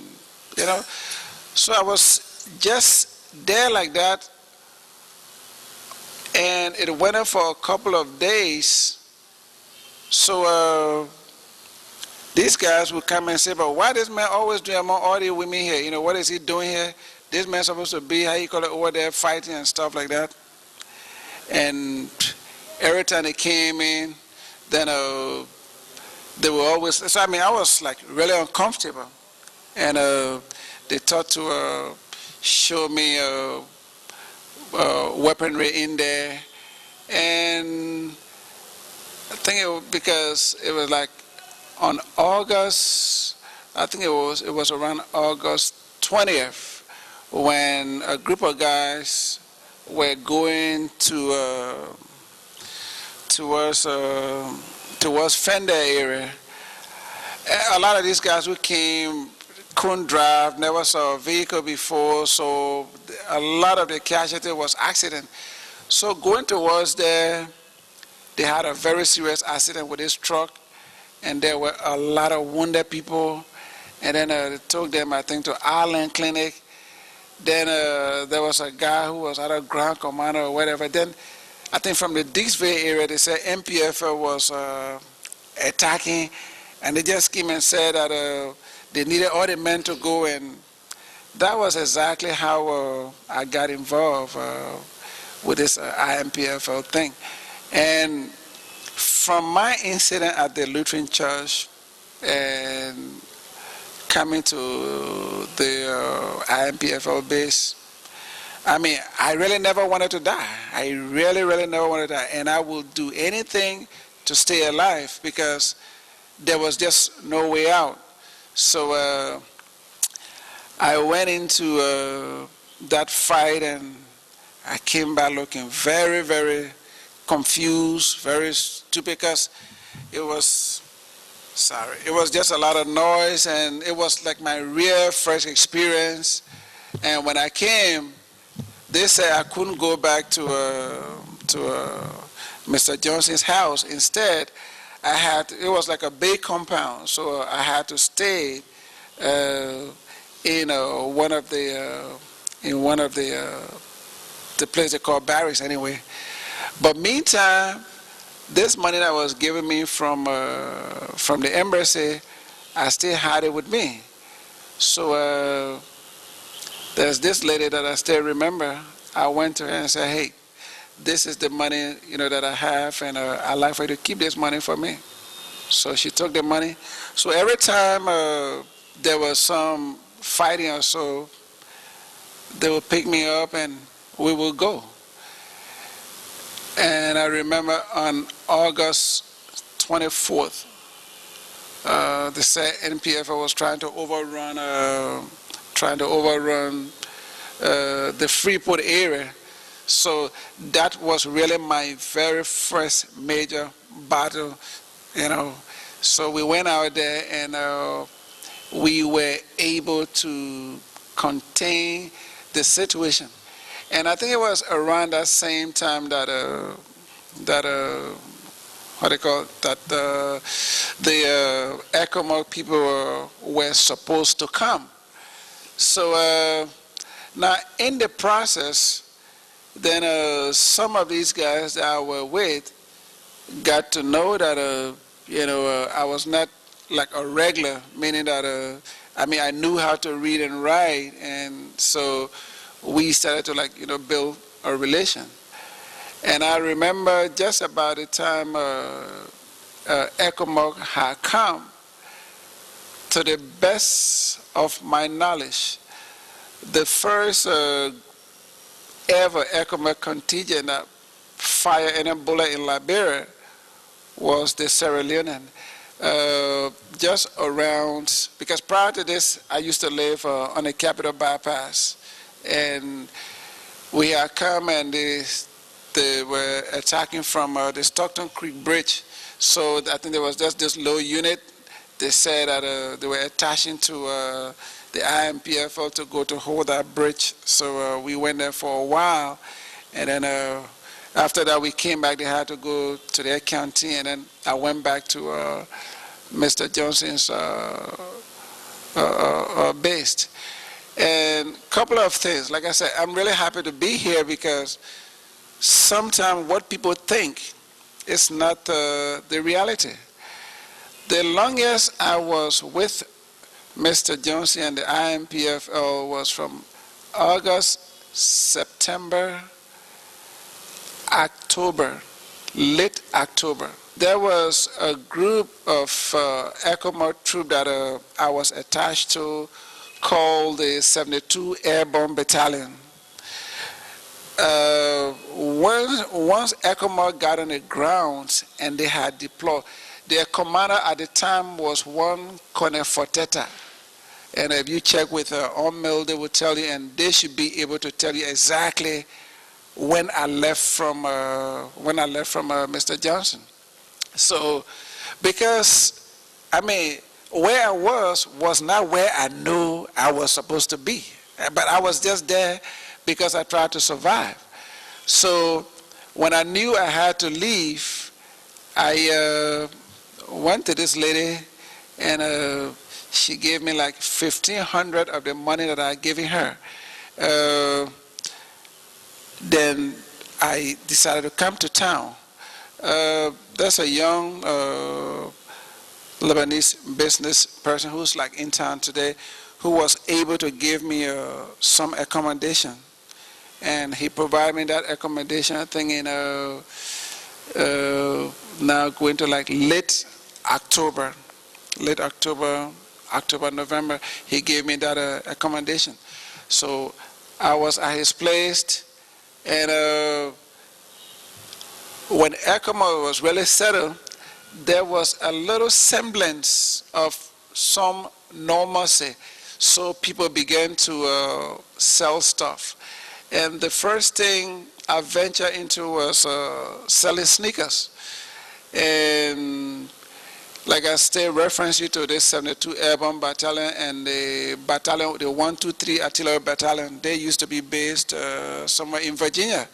so I was just there like that. And it went on for a couple of days. So these guys would come and say, but why this man always doing among all the women here? What is he doing here? This man's supposed to be, over there fighting and stuff like that. And every time they came in, then they were always, so I was really uncomfortable. And they thought to show me weaponry in there. And I think because it was on August, I think it was around August 20th, when a group of guys were going towards Fender area. A lot of these guys who came couldn't drive, never saw a vehicle before, so a lot of the casualty was accident. So going towards there, they had a very serious accident with this truck, and there were a lot of wounded people. And then they took them, I think, to Island Clinic. Then there was a guy who was either ground commander or whatever. Then I think from the Dixville area, they said MPF was attacking, and they just came and said that they needed all the men to go, and that was exactly how I got involved with this IMPFL thing. And from my incident at the Lutheran Church and coming to the IMPFL base, I really never wanted to die. I really, really never wanted to die. And I would do anything to stay alive because there was just no way out. So I went into that fight, and I came back looking very, very confused, very stupid, because it was just a lot of noise, and it was like my real first experience. And when I came, they said I couldn't go back to Mr. Johnson's house. Instead, it was like a big compound, so I had to stay in one of the place they call barracks anyway. But meantime, this money that was given me from the embassy, I still had it with me. So there's this lady that I still remember. I went to her and said, hey, this is the money that I have, and I'd like for you to keep this money for me. So she took the money. So every time there was some fighting or so, they would pick me up and we would go. And I remember on August 24th, they said NPF was trying to overrun the Freeport area. So that was really my very first major battle, So we went out there, and we were able to contain the situation. And I think it was around that same time that the ECOMOG people were supposed to come. So now in the process, then some of these guys that I were with got to know that I was not like a regular, meaning that I knew how to read and write, and so we started to build a relation. And I remember just about the time ECOMOG had come, to the best of my knowledge, the first ever ECOMOG contingent that fired any bullet in Liberia was the Sierra Leonean. Just around, because prior to this, I used to live on a Capitol bypass, and we had come and they were attacking from the Stockton Creek Bridge. So I think there was just this low unit. They said that they were attaching to the IMPFL to go to hold that bridge. So we went there for a while, and then after that we came back. They had to go to their county, and then I went back to Mr. Johnson's base. And a couple of things. Like I said, I'm really happy to be here because sometimes what people think is not the reality. The longest I was with Mr. Johnson and the IMPFL was from August, September, October, late October. There was a group of ECOMOG troops that I was attached to called the 72 Airborne Battalion. Once ECOMOG got on the ground and they had deployed, their commander at the time was one Colonel Forteta. And if you check with ONMIL, they will tell you, and they should be able to tell you exactly when I left from Mr. Johnson. So, because, I mean, where I was not where I knew I was supposed to be. But I was just there because I tried to survive. So, when I knew I had to leave, I went to this lady, and she gave me like $1,500 of the money that I given her. Then I decided to come to town. There's a young Lebanese business person who's like in town today, who was able to give me some accommodation, and he provided me that accommodation. I think in now going to like late October, November, he gave me that accommodation. So I was at his place, and when ECOMOG was really settled, there was a little semblance of some normalcy. So people began to sell stuff. And the first thing I ventured into was selling sneakers. And like I still reference you to this 72 Airborne Battalion and the battalion, the 123 Artillery Battalion. They used to be based somewhere in Virginia.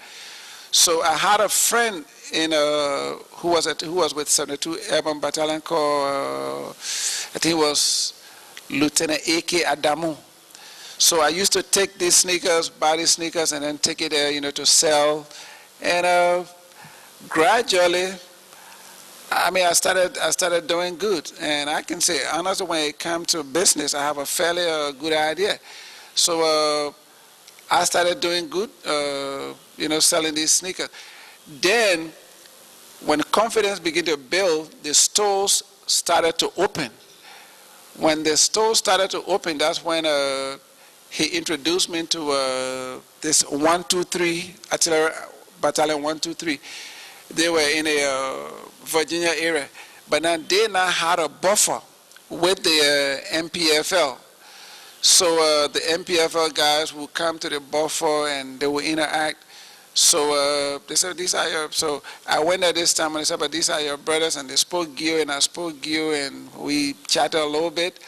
So I had a friend in who was with 72 Airborne Battalion called I think it was Lieutenant A.K. Adamu. So I used to take these sneakers, buy these sneakers, and then take it there, to sell. And gradually, I mean, I started doing good. And I can say, honestly, when it comes to business, I have a fairly good idea. So I started doing good, selling these sneakers. Then, when confidence began to build, the stores started to open. When the stores started to open, that's when he introduced me to this 123 Artillery Battalion 123. They were in a Virginia area, but now they now had a buffer with the MPFL. So the MPFL guys would come to the buffer and they would interact. So they said, these are your, so I went there this time and they said, but these are your brothers, and they spoke Gio and I spoke Gio, and we chatted a little bit.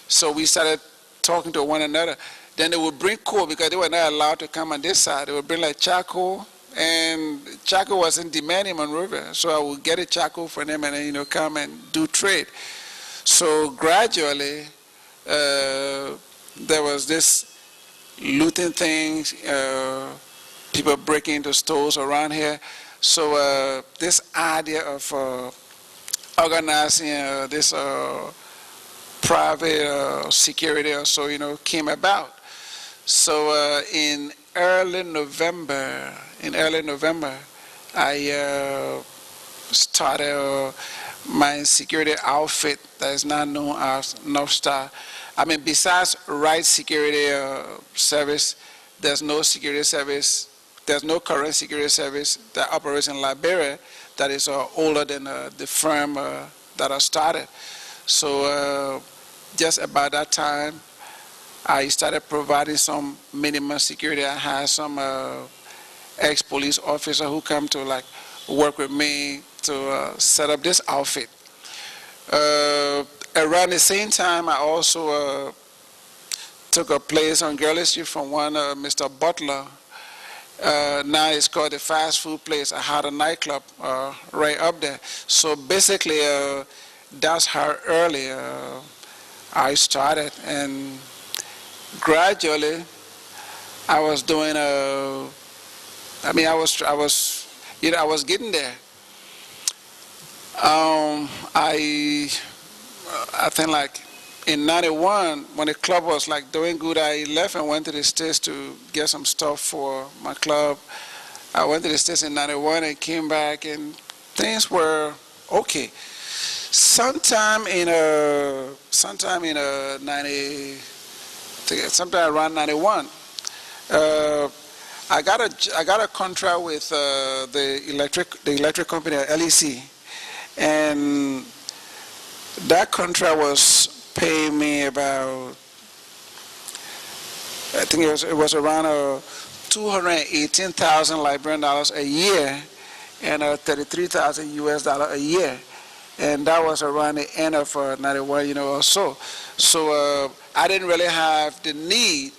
So we started talking to one another. Then they would bring coal because they were not allowed to come on this side. They would bring like charcoal, and charcoal was in demand in Monrovia. So I would get a charcoal for them and then, come and do trade. So gradually, there was this looting thing, people breaking into stores around here. So this idea of organizing this private security or so, came about. So in early November, I started my security outfit that is now known as North Star. besides right security service, there's no security service, there's no current security service that operates in Liberia that is older than the firm that I started. So just about that time, I started providing some minimum security. I had some ex-police officer who come to like work with me to set up this outfit. Around the same time, I also took a place on Gurley Street from one Mr. Butler. Now it's called the fast food place. I had a nightclub right up there. So basically, that's how early I started, and gradually, I was doing I was getting there. I think like in 91, when the club was like doing good, I left and went to the States to get some stuff for my club. I went to the States in 91 and came back, and things were okay. Sometime around 91, I got a contract with the electric company, LEC, and that contract was paying me about, I think it was around 218,000 Liberian dollars a year, and 33,000 US dollars a year. And that was around the end of 91, or so. So I didn't really have the need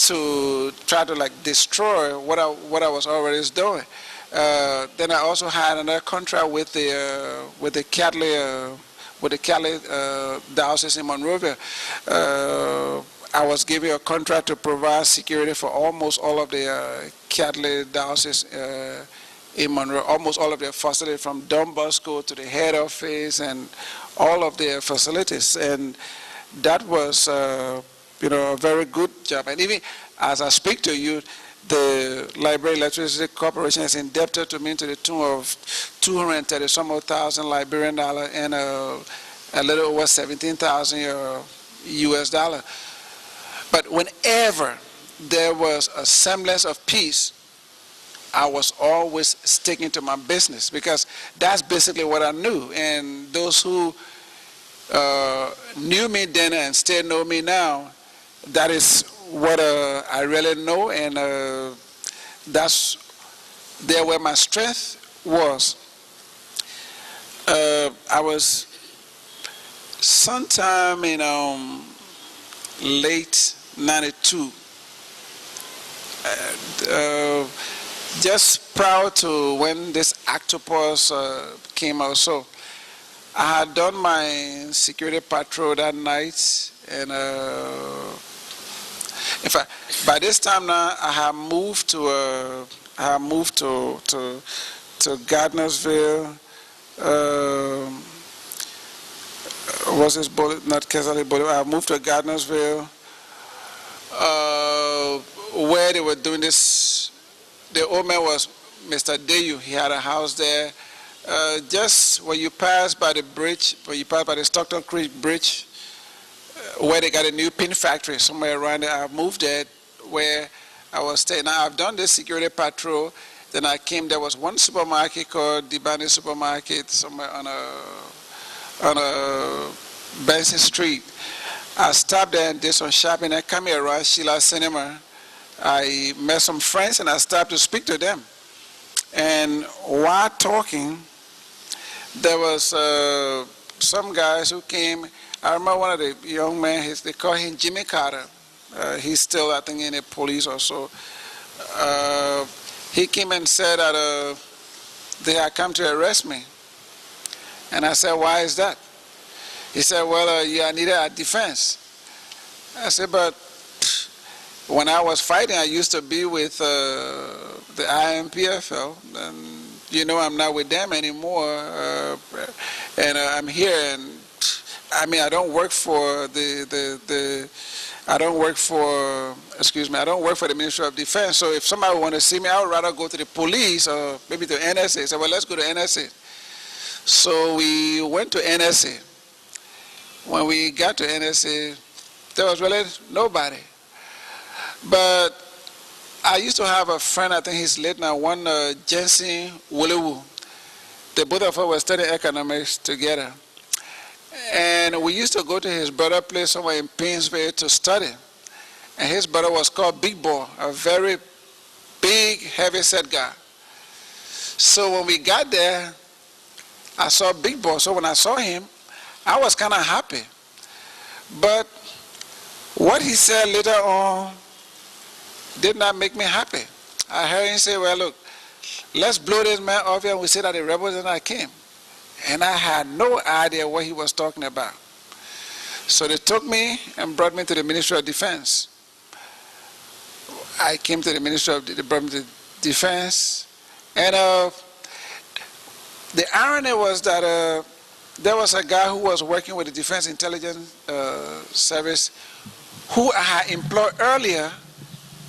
to try to like destroy what I was already doing. Then I also had another contract with the Catholic diocese in Monrovia. I was given a contract to provide security for almost all of the Catholic diocese in Monroe, almost all of their facilities, from Don Bosco to the head office and all of their facilities. And that was, a very good job. And even as I speak to you, the Liberian Electricity Corporation is indebted to me to the tune of 230,000 Liberian dollars and a little over 17,000 US dollar. But whenever there was a semblance of peace, I was always sticking to my business, because that's basically what I knew. And those who knew me then and still know me now, that is what I really know, and that's there where my strength was. I was sometime in late 92, just prior to when this octopus came out. So I had done my security patrol that night, and in fact, by this time now, I have moved to Gardnersville. Was this bullet? Not Kesali Bullet. I moved to Gardnersville, where they were doing this. The old man was Mr. Dayu. He had a house there. Just when you pass by the bridge, when you pass by the Stockton Creek Bridge, where they got a new pin factory somewhere around there, I moved there where I was staying. Now, I've done this security patrol. Then I came, there was one supermarket called Dibani Supermarket somewhere on a Benson Street. I stopped there and did some shopping. I came here around Sheila Cinema. I met some friends and I started to speak to them. And while talking, there was some guys who came. I remember one of the young men, they call him Jimmy Carter. He's still, I think, in the police or so. He came and said that they had come to arrest me. And I said, why is that? He said, well, you are needed at defense. I said, but when I was fighting, I used to be with the IMPFL, and I'm not with them anymore, and I'm here, and I mean, I don't work for I don't work for the Ministry of Defense. So if somebody want to see me, I would rather go to the police or maybe to NSA. So, well, let's go to NSA. So we went to NSA. When we got to NSA, there was really nobody. But I used to have a friend, I think he's late now, one Jensen Wulewu. The both of us were studying economics together. And we used to go to his brother's place somewhere in Painesville to study. And his brother was called Big Boy, a very big, heavy-set guy. So when we got there, I saw Big Boy. So when I saw him, I was kind of happy. But what he said later on did not make me happy. I heard him say, well, look, let's blow this man off here and we say that the rebels did not came. And I had no idea what he was talking about. So they took me and brought me to the Ministry of Defense. I came to the Ministry of Defense, and the irony was that there was a guy who was working with the Defense Intelligence Service who I had employed earlier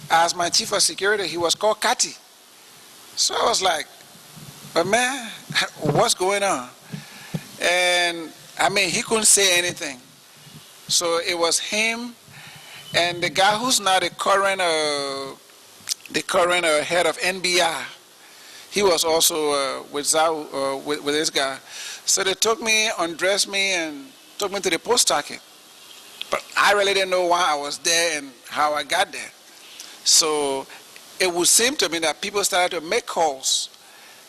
as my chief of security. He was called Kati. So I was like, but man, what's going on? And I mean, he couldn't say anything. So it was him and the guy who's now the current head of NBI. He was also with this guy. So they took me, undressed me, and took me to the post docket. But I really didn't know why I was there and how I got there. So it would seem to me that people started to make calls.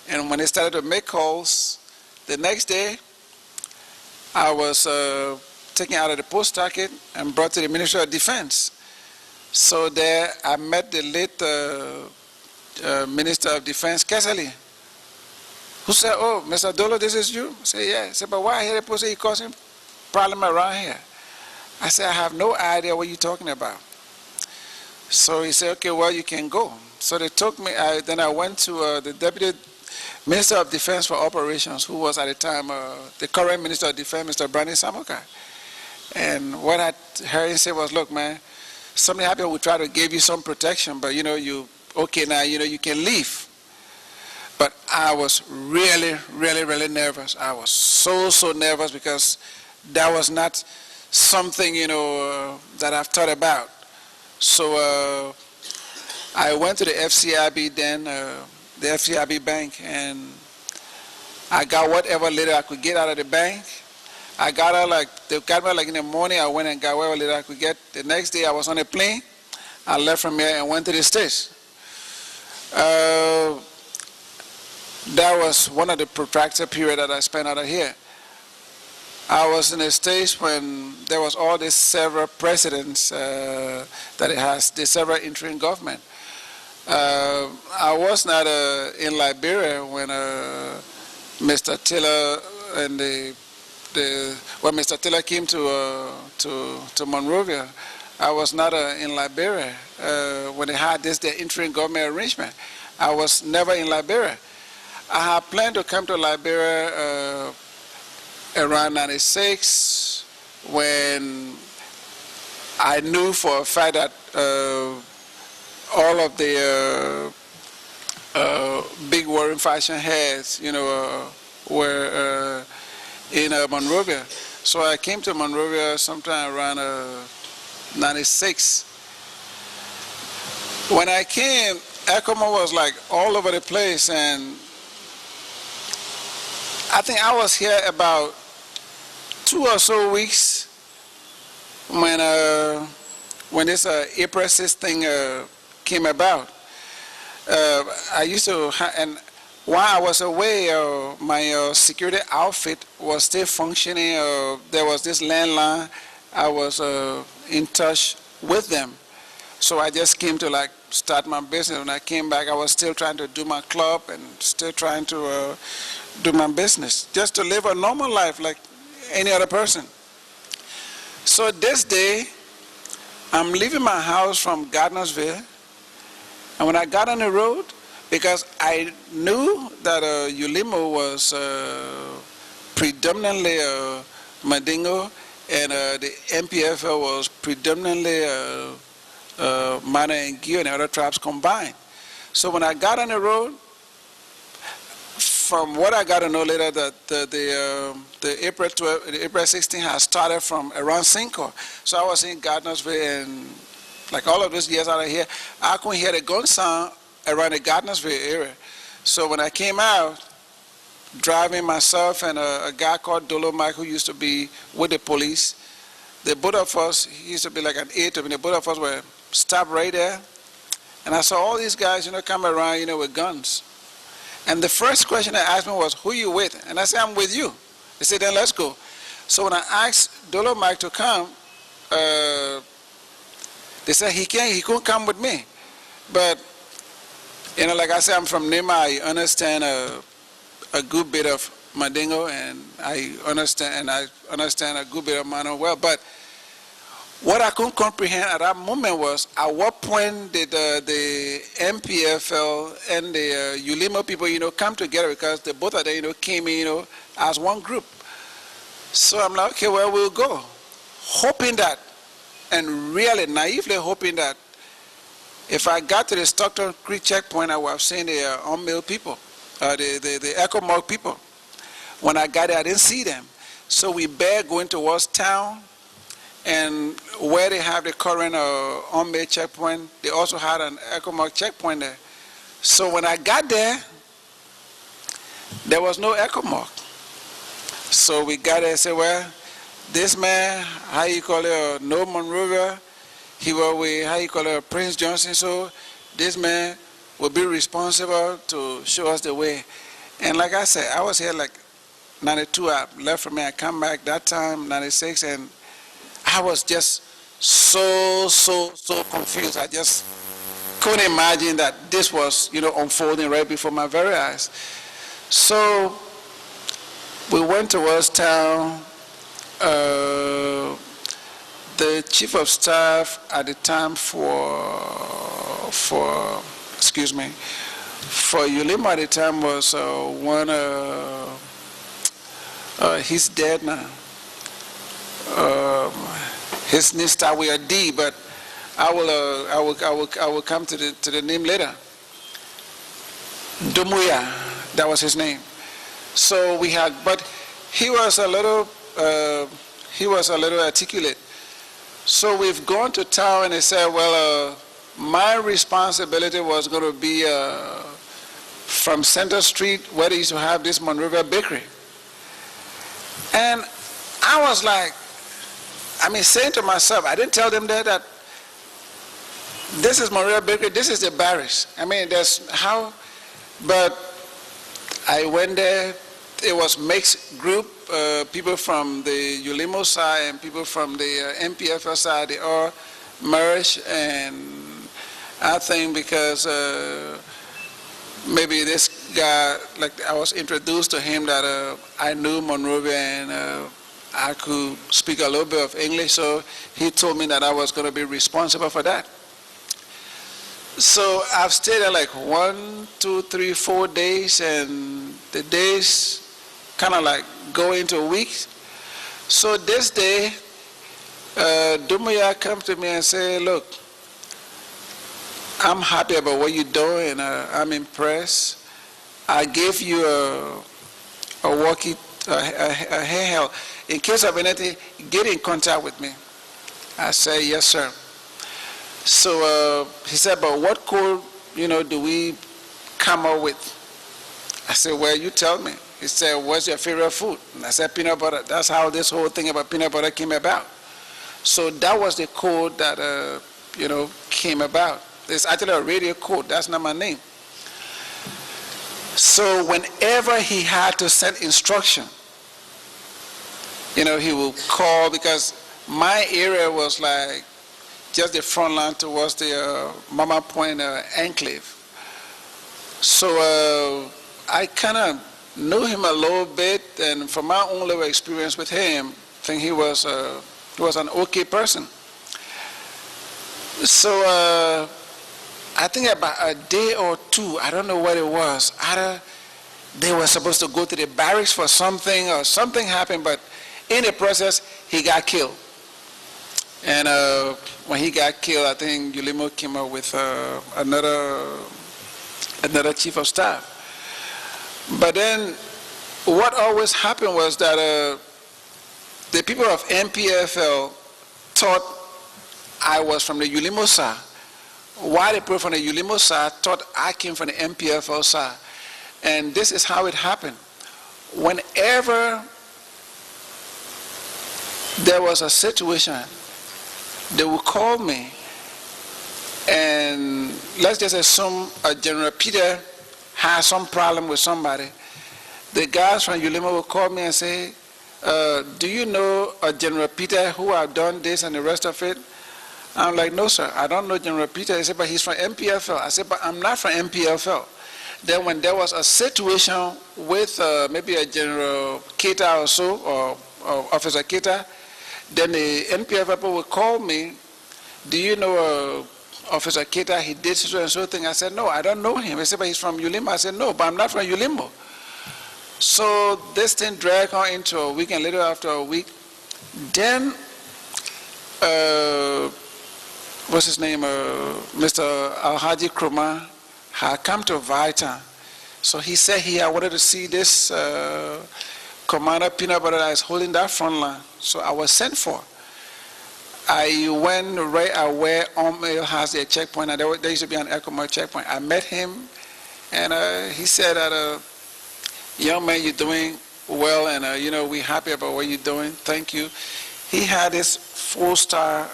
And when they started to make calls, the next day, I was taken out of the post docket and brought to the Ministry of Defense. So there I met the late Minister of Defense, Kesali, who said, oh, Mr. Dolo, this is you? I said, yeah. I said, but why here people say you causing problem around here? I said, I have no idea what you're talking about. So he said, okay, well, you can go. So they took me, then I went to the Deputy Minister of Defense for Operations, who was at the time the current Minister of Defense, Mr. Brandon Samoka. And what I heard him say was, look, man, something happened, we try to give you some protection, but okay now, you can leave. But I was really, really, really nervous. I was so nervous because that was not something, that I've thought about. So I went to the FCIB then, the FCIB bank, and I got whatever letter I could get out of the bank. I got out they got me in the morning, I went and got whatever letter I could get. The next day I was on a plane. I left from here and went to the States. That was one of the protracted period that I spent out of here. I was in the States when there was all these several presidents that it has, the several interim government. I was not in Liberia when Mr. Taylor and when Mr. Taylor came to Monrovia. I was not in Liberia when they had the interim government arrangement. I was never in Liberia. I had planned to come to Liberia around 96 when I knew for a fact that all of the big warring faction heads, were in Monrovia. So I came to Monrovia sometime around 96. When I came, ECOMO was like all over the place, and I think I was here about 2 or so weeks when this April 6th thing came about. I used to, and while I was away, my security outfit was still functioning. There was this landline. I was in touch with them. So I just came to start my business. When I came back, I was still trying to do my club and still trying to do my business, just to live a normal life like any other person. So this day, I'm leaving my house from Gardnersville, and when I got on the road, because I knew that Ulimo was predominantly Mandingo, and the MPFL was predominantly Mana and Gio and other tribes combined. So when I got on the road, from what I got to know later, that the April 12, the April 16 has started from around Cinco. So I was in Gardnersville, and like all of those years out of here, I couldn't hear the gun sound around the Gardnersville area. So when I came out, driving myself and a guy called Dolo Mike, who used to be with the police, the both of us, he used to be like an aide to me, the both of us were stopped right there. And I saw all these guys, come around, with guns. And the first question they asked me was, who you with? And I said, I'm with you. They said, then let's go. So when I asked Dolo Mike to come, they said he couldn't come with me. But, like I said, I'm from Nimba. I understand a good bit of Mandingo, and I understand a good bit of Mano well. But what I couldn't comprehend at that moment was, at what point did the MPFL and the Ulimo people, come together, because the both of them, came in, as one group. So I'm like, okay, well, we'll go. Hoping that, and really naively hoping that, if I got to the Stockton Creek checkpoint, I would have seen the unmailed people, the Echo Mark people. When I got there, I didn't see them. So we bear going towards town, and where they have the current unmailed checkpoint, they also had an Echo Mark checkpoint there. So when I got there, there was no Echo Mark. So we got there and said, well, this man, how you call it, no Monrovia, he was with, how you call it, Prince Johnson, so this man will be responsible to show us the way. And like I said, I was here like 92, I left from here, I come back that time, 96, and I was just so confused. I just couldn't imagine that this was, unfolding right before my very eyes. So we went towards town. The chief of staff at the time for Ulimo at the time was he's dead now. His name starts with a D, but I will come to the name later. Dumuya, that was his name. So we had, but he was a little articulate. So we've gone to town, and they said, well, my responsibility was going to be from Center Street, where they used to have this Monrovia bakery. And I was like, saying to myself, I didn't tell them that this is Monrovia bakery, this is the barracks. That's how, but I went there. It was mixed group, people from the Ulimo side and people from the MPFL side. They all merged, and I think because maybe this guy, like I was introduced to him, that I knew Monrovia and I could speak a little bit of English, so he told me that I was going to be responsible for that. So I've stayed there like 1, 2, 3, 4 days, and the days kind of like go into weeks. So this day, Dumuya comes to me and say, look, I'm happy about what you're doing, and I'm impressed. I gave you a handheld. In case of anything, get in contact with me. I said, yes, sir. So he said, but what code, do we come up with? I said, well, you tell me. He said, what's your favorite food? And I said, peanut butter. That's how this whole thing about peanut butter came about. So that was the code that, came about. It's actually a radio code. That's not my name. So whenever he had to send instruction, he would call, because my area was like just the front line towards the Mama Point enclave. So I kind of knew him a little bit, and from my own little experience with him, I think he was an okay person. So I think about a day or two, I don't know what it was, either they were supposed to go to the barracks for something, or something happened, but in the process, he got killed. And when he got killed, I think Ulimo came up with another chief of staff. But then what always happened was that the people of MPFL thought I was from the Ulimo side, while the people from the Ulimo side thought I came from the MPFL side. And this is how it happened. Whenever there was a situation, they would call me, and let's just assume a General Peter has some problem with somebody. The guys from Ulimo will call me and say, do you know a General Peter who have done this and the rest of it? I'm like, no, sir, I don't know General Peter. They said, but he's from MPFL. I said, but I'm not from MPFL. Then when there was a situation with maybe a General Keita or so, or Officer Keita, then the MPFL people would call me, do you know Officer Keita, he did so and so thing? I said, no, I don't know him. They said, but he's from Ulimo. I said, no, but I'm not from Ulimo. So this thing dragged on into a week, and later after a week, then, what's his name, Mr. Alhaji Kroma had come to Vita. So he said he had wanted to see this Commander Peanut Butter that is holding that front line. So I was sent for. I went right away on Mail has a checkpoint, and there used to be an Ecomo checkpoint. I met him, and he said that, young man, you're doing well, and you know, we're happy about what you're doing. Thank you. He had this 4-star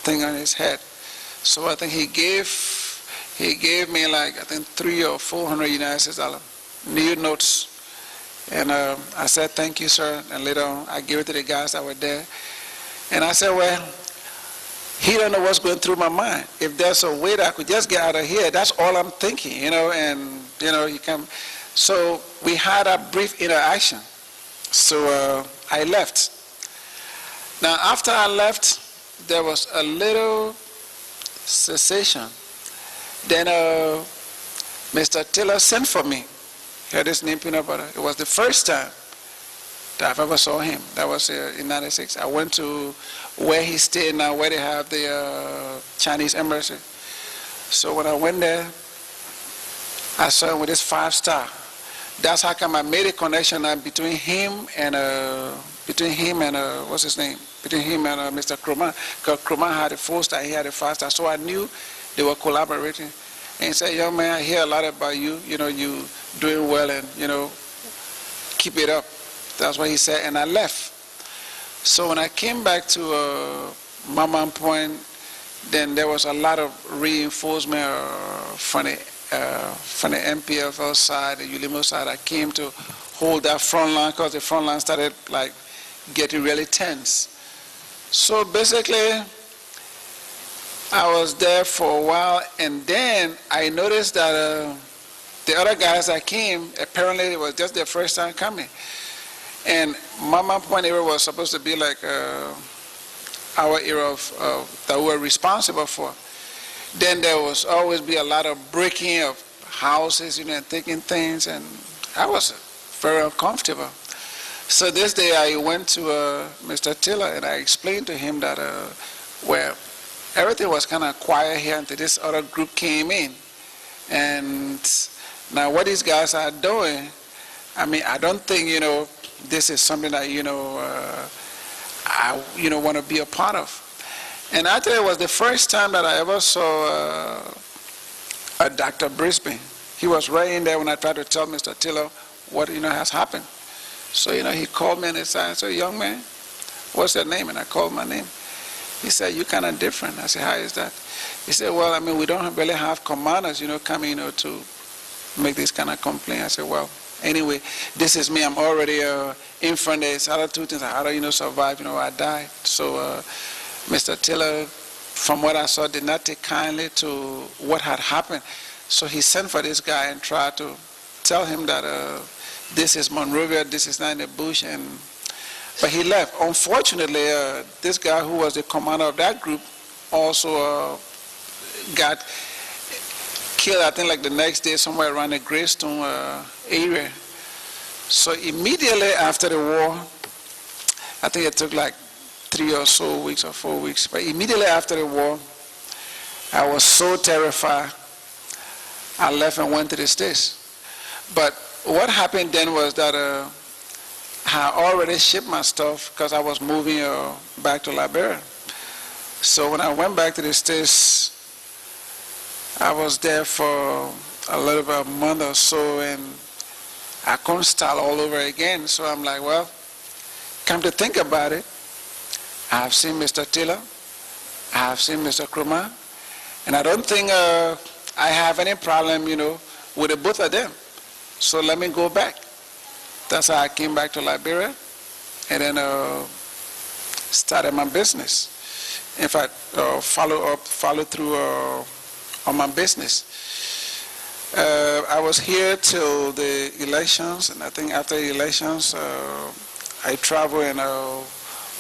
thing on his head. So I think he gave me like, I think 300 or 400 United States dollars, new notes. And I said, thank you, sir. And later on, I gave it to the guys that were there. And I said, well, he don't know what's going through my mind. If there's a way that I could just get out of here, that's all I'm thinking, you know, and, you know, you can. So we had a brief interaction. So I left. Now, after I left, there was a little cessation. Then Mr. Taylor sent for me. He had his name Peanut Butter. It was the first time that I've ever saw him. That was in '96. I went to where he stayed now, where they have the Chinese embassy. So when I went there, I saw him with his 5-star. That's how come I made a connection between him and what's his name? Between him and Mr. Kroma. Because Kroma had a 4-star, he had a 5-star. So I knew they were collaborating. And he said, young man, I hear a lot about you. You know, you doing well, and, you know, keep it up. That's what he said, and I left. So when I came back to Mama Point, then there was a lot of reinforcement from the MPFL side, the Ulimo side. I came to hold that front line because the front line started like getting really tense. So basically, I was there for a while, and then I noticed that the other guys that came, apparently it was just their first time coming. And Mama Point area was supposed to be like our era that we were responsible for. Then there was always be a lot of breaking of houses, you know, and taking things, and I was very uncomfortable. So this day I went to Mr. Taylor, and I explained to him that, well, everything was kind of quiet here until this other group came in. And now what these guys are doing, I mean, I don't think, you know, this is something that, you know, I, you know, want to be a part of. And actually it was the first time that I ever saw a Dr. Brisbane. He was right in there when I tried to tell Mr. Taylor what, you know, has happened. So, you know, he called me and he said, so young man, what's your name? And I called my name. He said, you're kind of different. I said, how is that? He said, well, I mean, we don't really have commanders, you know, coming, you know, to make this kind of complaint. I said, well, anyway, this is me. I'm already in front. There's other two things. How do you know survive? You know, I died. So Mr. Taylor, from what I saw, did not take kindly to what had happened. So he sent for this guy and tried to tell him that this is Monrovia, this is not in the bush, but he left. Unfortunately, this guy who was the commander of that group also got killed, I think like the next day, somewhere around the Greystone area. So immediately after the war, I think it took like 3 or so weeks or 4 weeks, but immediately after the war, I was so terrified, I left and went to the States. But what happened then was that I had already shipped my stuff because I was moving back to Liberia. So when I went back to the States, I was there for a little bit, a month or so, and I couldn't start all over again. So I'm like, well, come to think about it, I have seen Mr. Taylor, I have seen Mr. Krumah, and I don't think I have any problem, with the both of them. So let me go back. That's how I came back to Liberia, and then started my business. In fact, follow through on my business. I was here till the elections, and I think after the elections, I traveled and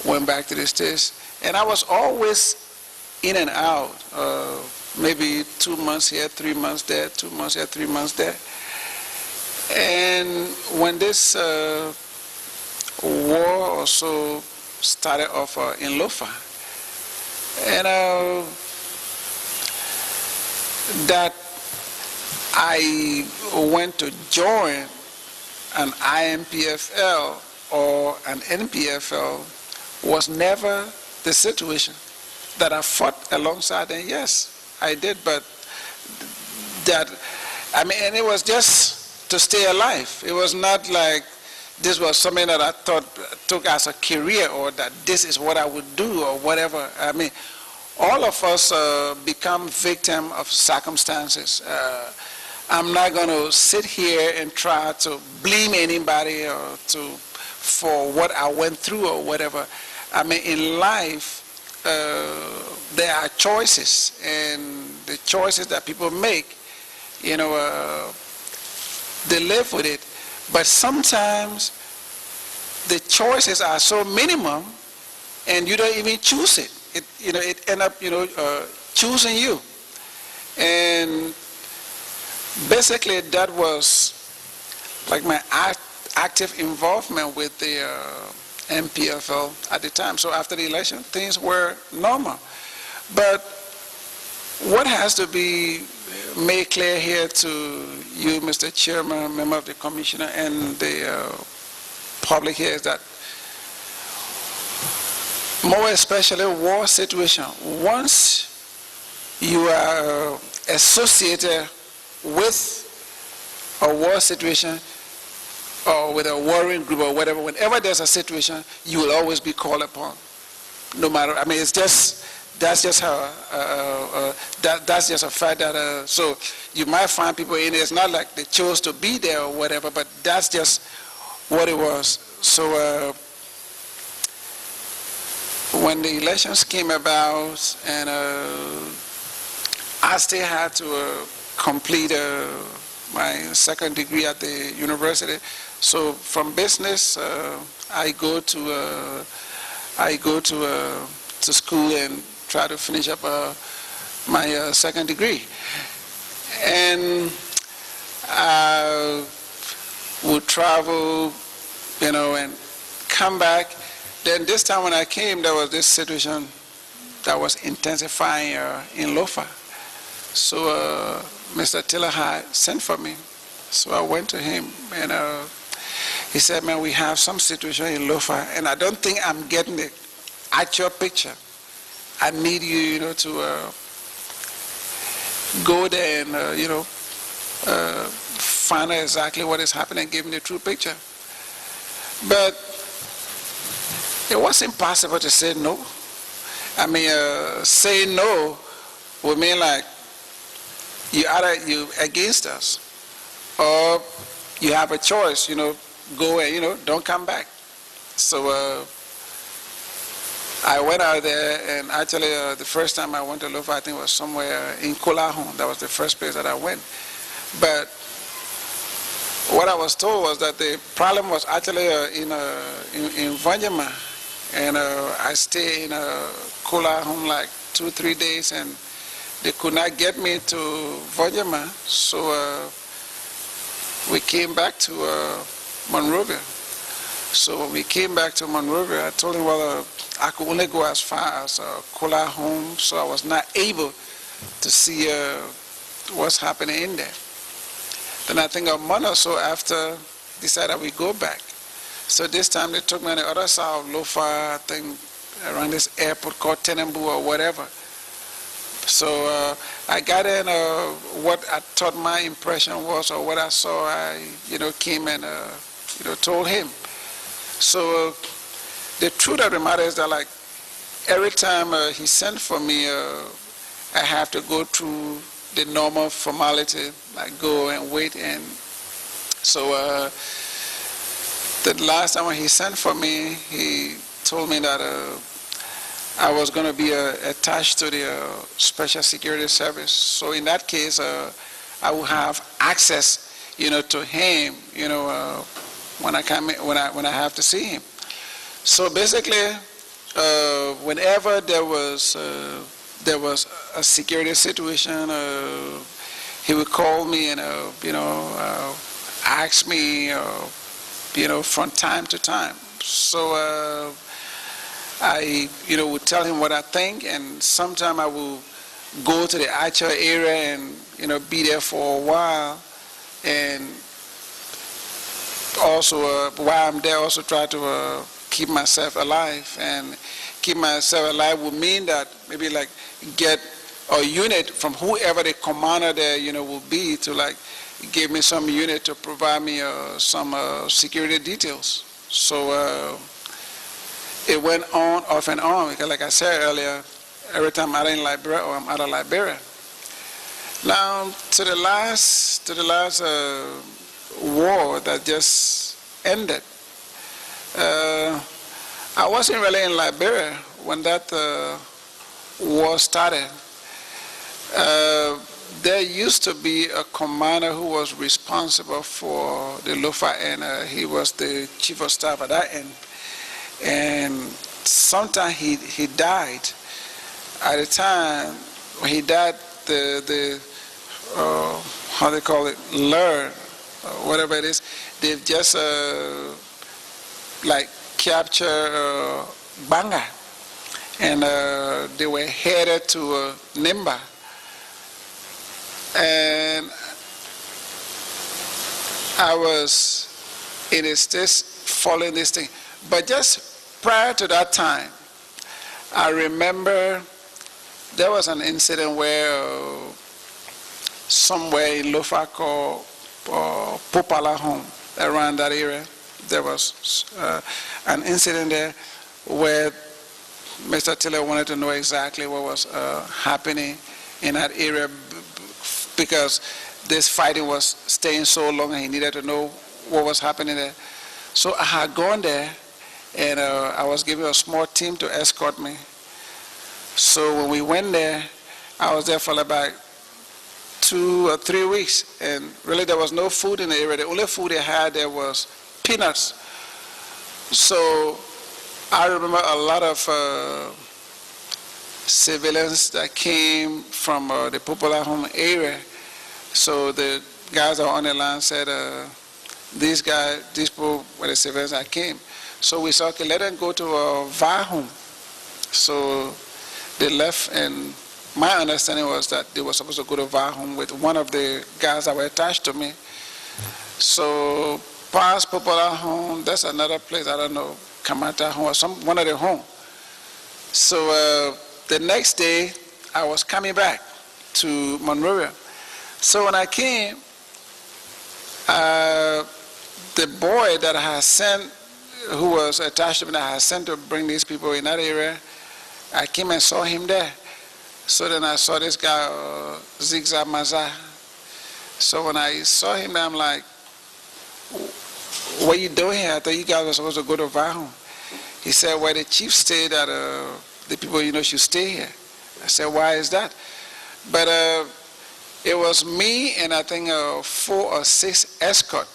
went back to the States. And I was always in and out, maybe 2 months here, 3 months there, 2 months here, 3 months there. And when this war or so started off in Lofa, and that I went to join an IMPFL or an NPFL was never the situation. That I fought alongside them, yes, I did, but and it was just to stay alive. It was not like this was something that I took as a career, or that this is what I would do or whatever. I mean, all of us become victim of circumstances. I'm not going to sit here and try to blame anybody for what I went through or whatever. I mean, in life, there are choices, and the choices that people make, they live with it. But sometimes the choices are so minimum, and you don't even choose it. It end up, choosing you. And basically, that was like my active involvement with the MPFL at the time. So after the election, things were normal. But what has to be made clear here to you, Mr. Chairman, member of the Commissioner, and the public here is that, more especially war situation, once you are associated with a war situation or with a warring group or whatever, whenever there's a situation, you will always be called upon. No matter, I mean, that's just how, that's just a fact that, so you might find people in it. It's not like they chose to be there or whatever, but that's just what it was. So when the elections came about, and I still had to complete my second degree at the university. So from business, I go to school and try to finish up my second degree. And I would travel, and come back. Then this time when I came, there was this situation that was intensifying in Lofa. So Mr. Taylor had sent for me. So I went to him, and he said, man, we have some situation in Lofa, and I don't think I'm getting the actual picture. I need you, to go there and, find out exactly what is happening and give me the true picture. But it was impossible to say no. I mean, saying no would mean like you against us, or you have a choice, go and, don't come back. So I went out there, and actually the first time I went to Lofa, I think it was somewhere in Kolahon. That was the first place that I went. But what I was told was that the problem was actually in Vanyama, and I stayed in Kolahon like 2-3 days, and they could not get me to Vanyama, so we came back to Monrovia. So when we came back to Monrovia, I told him, well, I could only go as far as Kolahon, so I was not able to see what's happening in there. Then I think a month or so after, decided we go back. So this time they took me on the other side of Lofa, I think around this airport called Tenembu or whatever. So I got in, what I thought my impression was, or what I saw, I, came and, told him. So the truth of the matter is that, like, every time he sent for me, I have to go through the normal formality, like go and wait. And so the last time when he sent for me, he told me that I was going to be attached to the Special Security Service. So in that case, I will have access, to him, when I have to see him. So basically, whenever there was a security situation, he would call me and ask me, from time to time. So I, would tell him what I think, and sometime I will go to the actual area and, be there for a while, and also while I'm there, also try to keep myself alive. And keep myself alive would mean that maybe like get a unit from whoever the commander there, will be, to like give me some unit to provide me some security details. So it went on, off and on, because like I said earlier, every time I'm in Liberia or I'm out of Liberia. Now, to the last war that just ended, I wasn't really in Liberia when that war started. There used to be a commander who was responsible for the Lofa, and he was the chief of staff at that end. And sometime he died. At the time when he died, the how they call it, lure, whatever it is, they've just like captured Banga, and they were headed to Nimba. And I was in a state following this thing. But just prior to that time, I remember there was an incident where somewhere in Lofa called Popala home, around that area, there was an incident there where Mr. Tiller wanted to know exactly what was happening in that area, because this fighting was staying so long and he needed to know what was happening there. So I had gone there, and I was given a small team to escort me. So when we went there, I was there for about 2 or 3 weeks, and really there was no food in the area. The only food they had there was peanuts. So I remember a lot of civilians that came from the Popular Home area. So the guys that were on the line said, these people were the civilians that came. So we said, okay, let them go to a VAR home. So they left, and my understanding was that they were supposed to go to VAR home with one of the guys that were attached to me. So past Popular Home, that's another place, I don't know, Kamata home or one of the home. So the next day, I was coming back to Monrovia. So when I came, the boy that I had sent, who was attached to me, that I had sent to bring these people in that area, I came and saw him there. So then I saw this guy, Zigzag Maza. So when I saw him there, I'm like, what are you doing here? I thought you guys were supposed to go to Vahon. He said, well, the chief stayed that the people should stay here. I said, why is that? But it was me and I think 4 or 6 escort.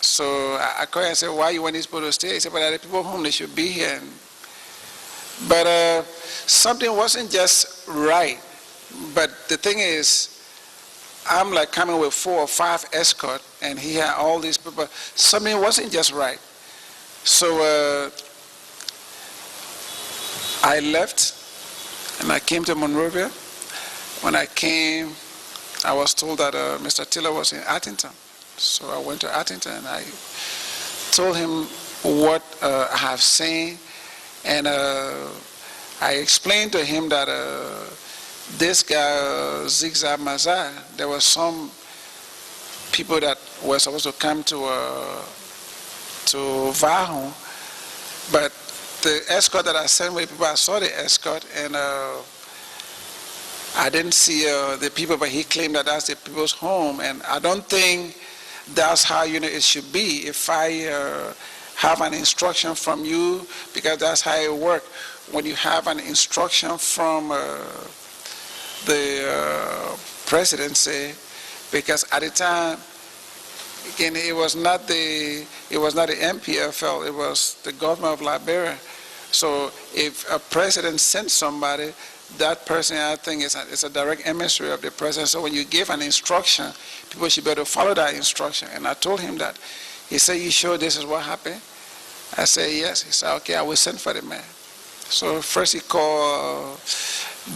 So I called and said, why you want these people to stay? He said, but the people home, they should be here. But something wasn't just right. But the thing is, I'm like coming with 4 or 5 escort, and he had all these people. Something wasn't just right. So I left, and I came to Monrovia. When I came, I was told that Mr. Tiller was in Arlington. So I went to Arlington. I told him what I have seen, and I explained to him that this guy, Zigzag Mazar, there were some people that were supposed to come to Vahu, but the escort that I sent with people, I saw the escort, and I didn't see the people, but he claimed that that's the people's home, and I don't think that's how it should be. If I have an instruction from you, because that's how it works. When you have an instruction from the presidency, because at the time, again, it was not the MPFL, it was the government of Liberia. So if a president sends somebody, that person, I think, is a direct emissary of the president. So when you give an instruction, people should be able to follow that instruction. And I told him that. He said, "You sure this is what happened?" I said, "Yes." He said, "Okay, I will send for the man." So first he called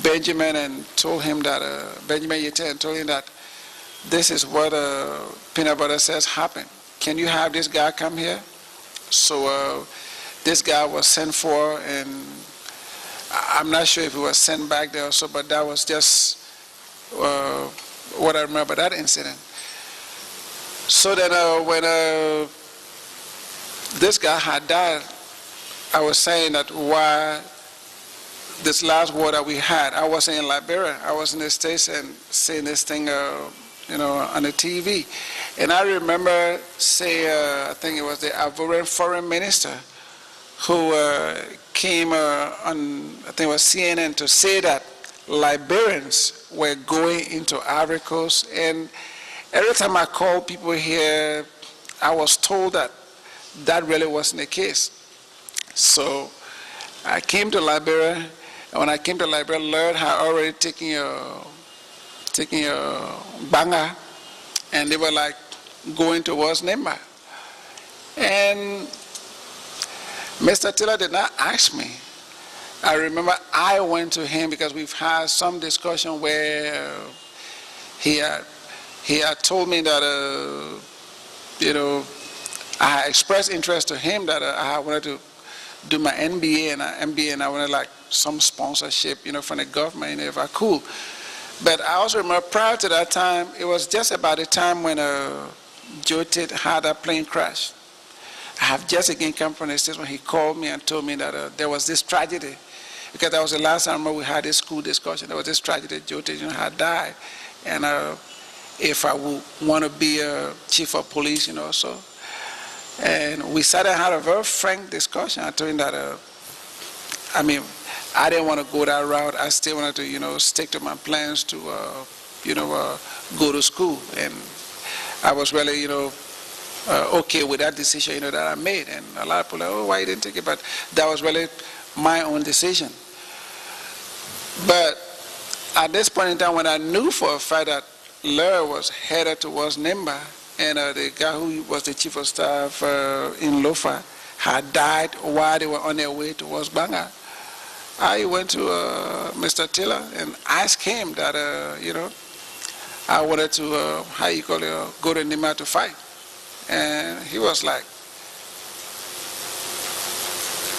Benjamin and told him that, Benjamin Yete, and told him that this is what Peanut Butter says happened. Can you have this guy come here? So this guy was sent for, and I'm not sure if he was sent back there or so, but that was just what I remember that incident. So then when this guy had died, I was saying that why this last war that we had, I wasn't in Liberia, I was in the States and seeing this thing on the TV. And I remember I think it was the Ivorian foreign minister who came on, I think it was CNN, to say that Liberians were going into Ivory Coast. And every time I called people here, I was told that that really wasn't the case. So I came to Liberia, and when I came to Liberia, Lord had already taken a banga, and they were like going towards Nimba. And Mr. Taylor did not ask me. I remember I went to him because we've had some discussion where he had told me that I expressed interest to him that I wanted to do my MBA, and I wanted like some sponsorship, from the government, if I could. But I also remember prior to that time, it was just about the time when Joe Tate had a plane crash. I have just again come from the States when he called me and told me that there was this tragedy, because that was the last time we had this school discussion. There was this tragedy, Joe Tate had died, and if I would want to be a chief of police, so. And we sat and had a very frank discussion. I told him that, I didn't want to go that route. I still wanted to, stick to my plans to, go to school. And I was really, okay with that decision, that I made. And a lot of people are like, "Oh, why you didn't take it?" But that was really my own decision. But at this point in time, when I knew for a fact that Lair was headed towards Nimba, and the guy who was the chief of staff in Lofa had died while they were on their way towards Banga, I went to Mr. Taylor and asked him that, I wanted to, go to Nimba to fight. And he was like,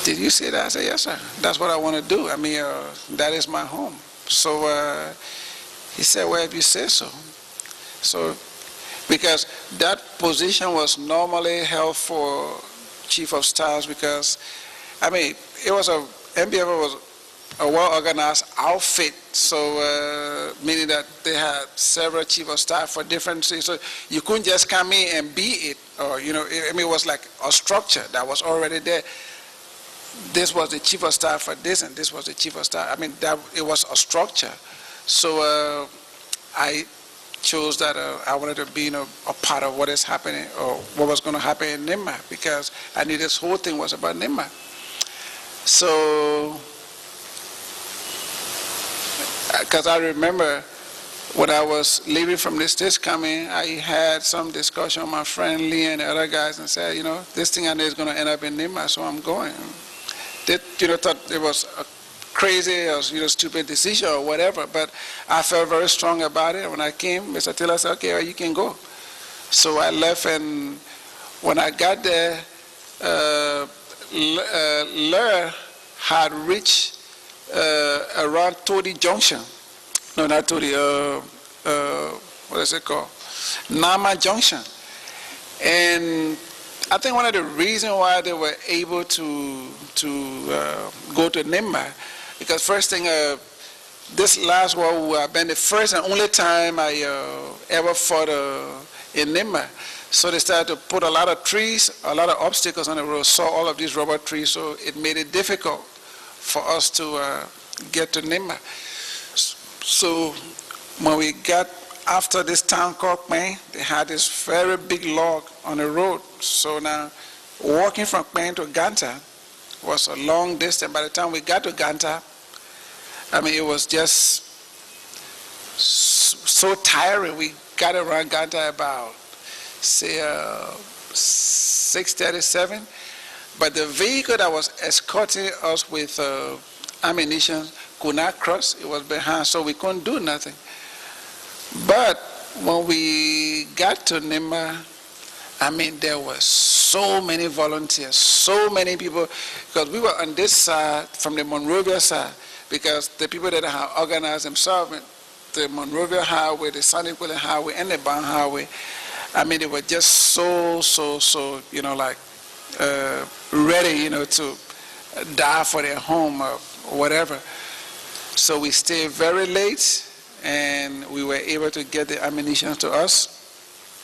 "Did you say that?" I said, "Yes, sir. That's what I want to do. That is my home." So he said, "Well, if you say so." So, because that position was normally held for chief of staffs, because, it was MBF was a well-organized outfit, so meaning that they had several chief of staff for different things, so you couldn't just come in and be it, or, it was like a structure that was already there. This was the chief of staff for this, and this was the chief of staff. That it was a structure. So I chose that I wanted to be a part of what is happening, or what was going to happen in Nimba, because I knew this whole thing was about Nimba. So, because I remember when I was leaving from the States coming, I had some discussion with my friend Lee and the other guys, and said, this thing I know is going to end up in Nimba, so I'm going. They thought it was a crazy or stupid decision or whatever, but I felt very strong about it. When I came, Mr. Taylor said, "Okay, well, you can go." So I left, and when I got there, Lur had reached around Todi Junction. No, not Todi, what is it called? Nama Junction. And I think one of the reasons why they were able to go to Nimba, because first thing, this last war would have been the first and only time I ever fought in Nimba. So they started to put a lot of trees, a lot of obstacles on the road, saw all of these rubber trees, so it made it difficult for us to get to Nimba. So when we got after this town called Kpeng, they had this very big log on the road. So now walking from Kpeng to Ganta was a long distance. By the time we got to Ganta, I mean, it was just so tiring. We got around Ganta about, say, 6:37. But the vehicle that was escorting us with ammunition could not cross. It was behind, so we couldn't do nothing. But when we got to Nimba, I mean, there were so many volunteers, so many people, because we were on this side, from the Monrovia side, because the people that have organized themselves, the Monrovia Highway, the San Nicolas Highway, and the Bound Highway, I mean, they were just so, you know, like, ready, you know, to die for their home or whatever. So we stayed very late, and we were able to get the ammunition to us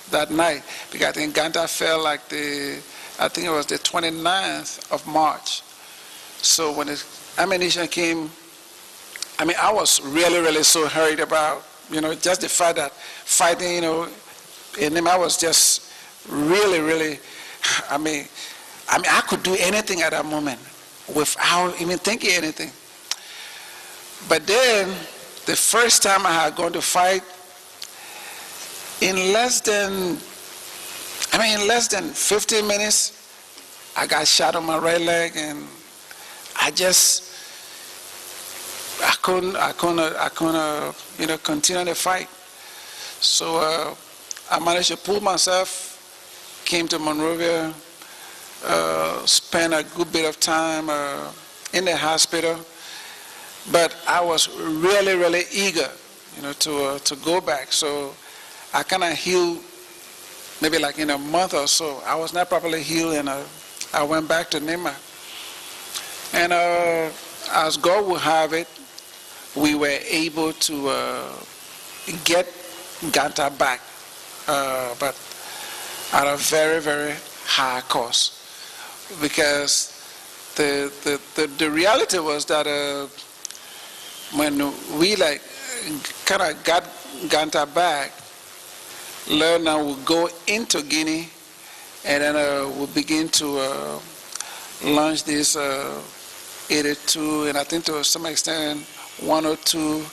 that night, because I think Ganta fell like I think it was the 29th of March. So when the ammunition came, I mean, I was really so hurried about, you know, just the fact that fighting, you know, in him, I was just really, I mean, I could do anything at that moment without even thinking anything. But then, the first time I had gone to fight, in less than 15 minutes, I got shot on my right leg, and I couldn't, you know, continue the fight. So I managed to pull myself, came to Monrovia, spent a good bit of time in the hospital. But I was really eager, you know, to go back. So I kind of healed maybe like in a month or so. I was not properly healed, and I went back to Nimba. And as God would have it, we were able to get Ganta back, but at a very high cost. Because the reality was that when we like kind of got Ganta back, Lerna would go into Guinea, and then we'll begin to launch this 82, and I think to some extent 102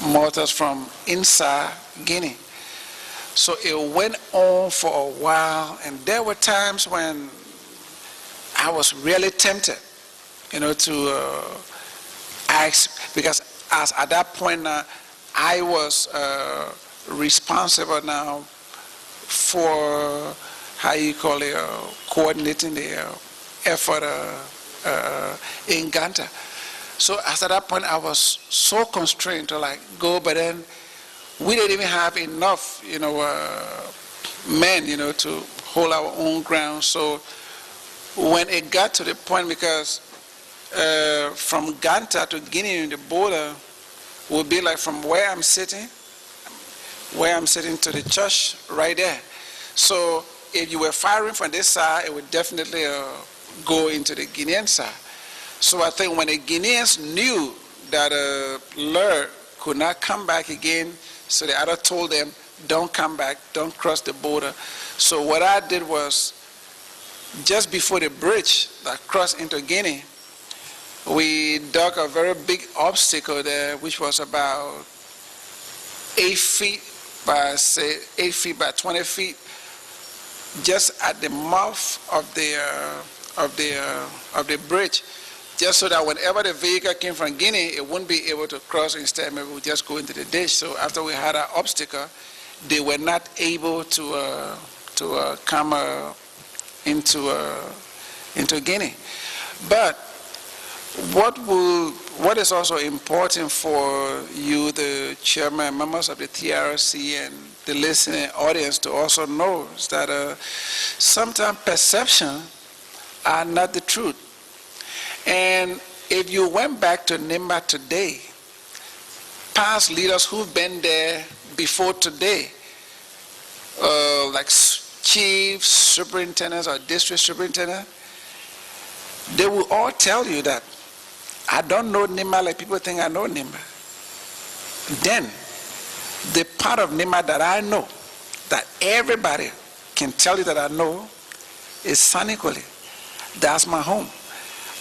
mortars from inside Guinea. So it went on for a while, and there were times when I was really tempted, you know, to ask, because as at that point now, I was responsible now for, how you call it, coordinating the effort in Ganta. So as at that point, I was so constrained to like go, but then we didn't even have enough, you know, men, you know, to hold our own ground. So when it got to the point, because from Ganta to Guinea in the border would be like from where I'm sitting to the church right there. So if you were firing from this side, it would definitely go into the Guinean side. So I think when the Guineans knew that Lur could not come back again, so the other told them, don't come back, don't cross the border. So what I did was, just before the bridge that crossed into Guinea, we dug a very big obstacle there, which was about 8 feet by, say, 8 feet by 20 feet, just at the mouth of the bridge, just so that whenever the vehicle came from Guinea, it wouldn't be able to cross. Instead, maybe we would just go into the ditch. So after we had our obstacle, they were not able to come into Guinea. But what is also important for you, the chairman, members of the TRC, and the listening audience to also know is that sometimes perception are not the truth. And if you went back to Nimba today, past leaders who've been there before today, like chiefs, superintendents, or district superintendents, they will all tell you that I don't know Nimba like people think I know Nimba. Then, the part of Nimba that I know, that everybody can tell you that I know, is Sanikole. That's my home.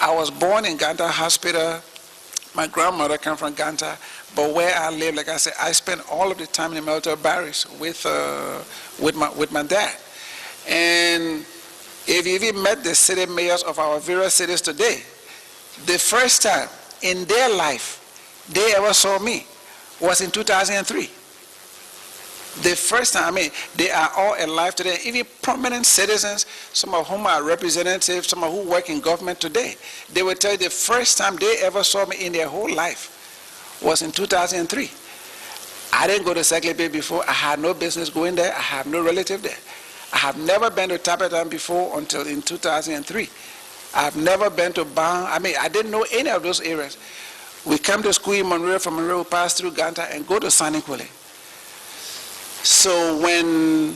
I was born in Ganta Hospital. My grandmother came from Ganta, but where I live, like I said, I spent all of the time in the military barracks with my dad. And if you even met the city mayors of our various cities today, the first time in their life they ever saw me was in 2003. The first time, I mean, they are all alive today, even prominent citizens, some of whom are representatives, some of who work in government today. They will tell you the first time they ever saw me in their whole life was in 2003. I didn't go to Saye-Taayor before. I had no business going there. I have no relative there. I have never been to Tapatan before until in 2003. I've never been to Bang. I mean, I didn't know any of those areas. We come to school in Monroe, from Monroe, we pass through Ganta and go to Sanikole. So when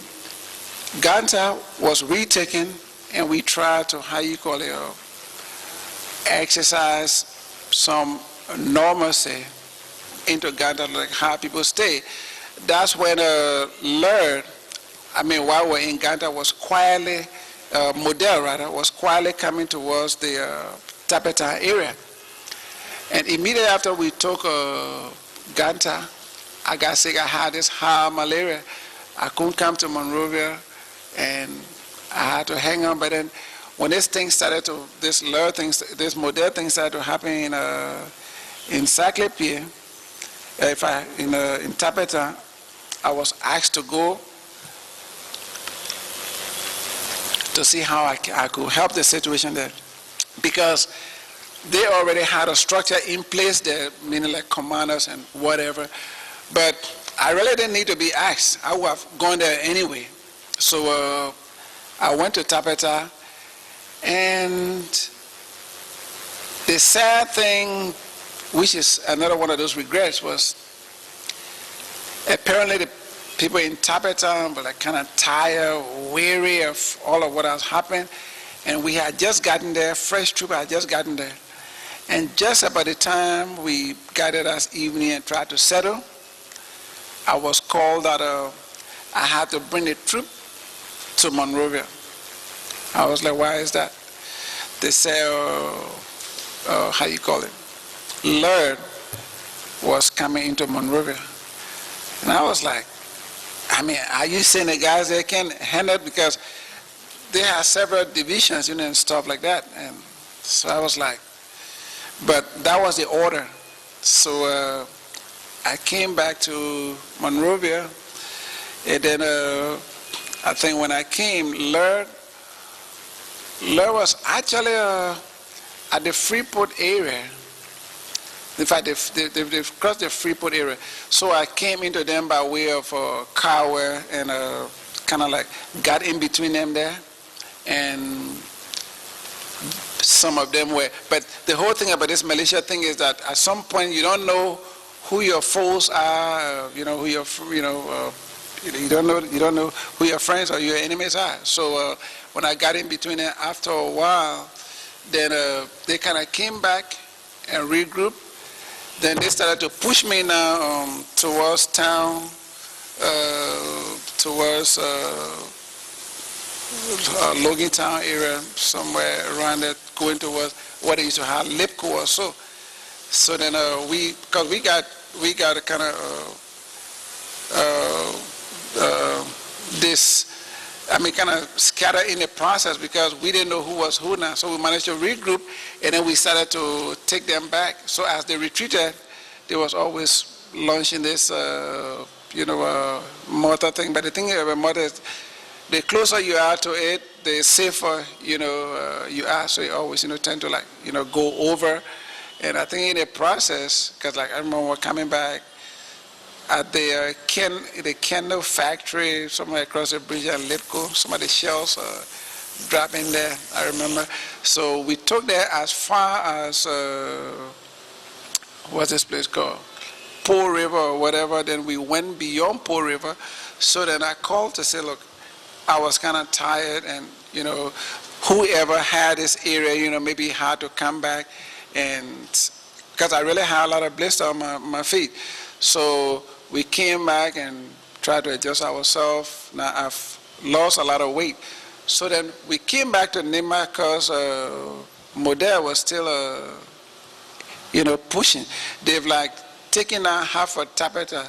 Ganta was retaken and we tried to, exercise some normalcy into Ganta, like how people stay, that's when Laird, while we're in Ganta, was quietly, Model rather, was quietly coming towards the Tapeta area. And immediately after we took Ganta, I got sick. I had this high malaria. I couldn't come to Monrovia, and I had to hang on. But then, when this thing started to, this model thing started to happen in Saye-Taayor, in Tapeta, I was asked to go to see how I could help the situation there, because they already had a structure in place there, meaning like commanders and whatever. But I really didn't need to be asked. I would have gone there anyway. So I went to Tapeta, and the sad thing, which is another one of those regrets, was apparently the people in Tapeta were like kind of tired, weary of all of what has happened. And we had just gotten there, fresh troop had just gotten there. And just about the time we gathered us evening and tried to settle, I was called that I had to bring the troop to Monrovia. I was like, why is that? They say, Laird was coming into Monrovia. And I was like, are you saying the guys there can handle it? Because they have several divisions, and stuff like that. And so I was like, but that was the order. So I came back to Monrovia, and then I think when I came, Laird was actually at the Freeport area. In fact, they've crossed the Freeport area. So I came into them by way of Kawa, and kind of like got in between them there. And some of them were, but the whole thing about this militia thing is that at some point you don't know who your foes are, you don't know who your friends or your enemies are. So when I got in between them, after a while, then they kind of came back and regrouped. Then they started to push me now towards town, towards Logan Town area, somewhere around there, going towards what they used to have, Lipco or so. So then because we got a kind of kind of scattered in the process, because we didn't know who was who now. So we managed to regroup, and then we started to take them back. So as they retreated, they was always launching this mortar thing. But the thing about mortar is, the closer you are to it, the safer, you are. So you always, tend to go over. And I think in the process, because I remember we're coming back at the candle factory somewhere across the bridge at Lipco, some of the shells dropping there, I remember. So we took there as far as, what's this place called? Po River or whatever. Then we went beyond Po River. So then I called to say, look, I was kind of tired, and whoever had this area, maybe had to come back, and because I really had a lot of blister on my feet. So we came back and tried to adjust ourselves. Now I've lost a lot of weight. So then we came back to Nimba because Model was still pushing. They've taken out half a tapeta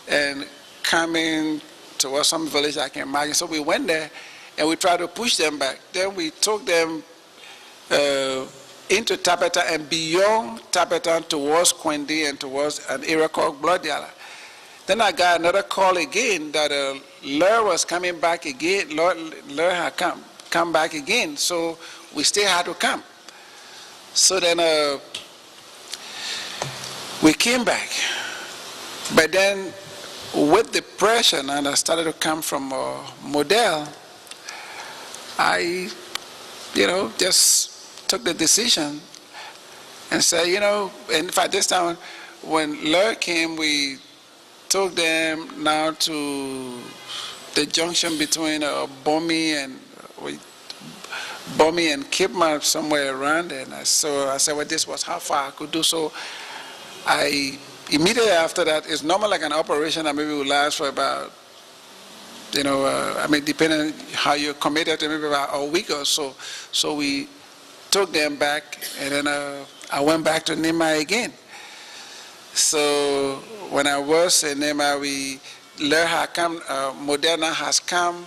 and coming towards some village I can imagine. So we went there and we tried to push them back. Then we took them into Tapeta and beyond Tapeta towards Kwendi and towards an area called Bloodiala. Then I got another call again that Lur was coming back again. Lur had come back again, so we still had to come. So then we came back. But then with the pressure and I started to come from Model, I, just took the decision and said, and in fact this time when Lur came, we took them now to the junction between Bomi and Kipma, somewhere around there. And so I said, well, this was how far I could do. So I immediately after that, it's normal like an operation that maybe will last for about, depending on how you're committed to, maybe about a week or so. So we took them back, and then I went back to Nimba again. So when I was in Nimba, Moderna has come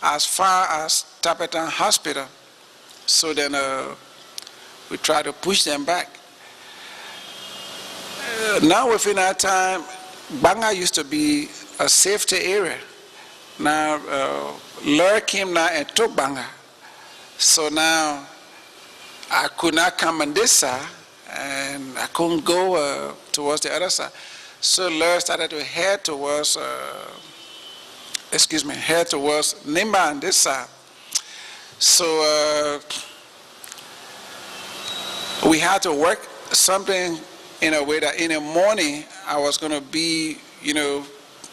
as far as Tapetan Hospital. So then we try to push them back. Now within that time, Banga used to be a safety area. Now Lur came now and took Banga. So now I could not come on this side, and I couldn't go towards the other side. So Lur started to head towards Nimba on this side. So we had to work something in a way that in the morning I was going to be,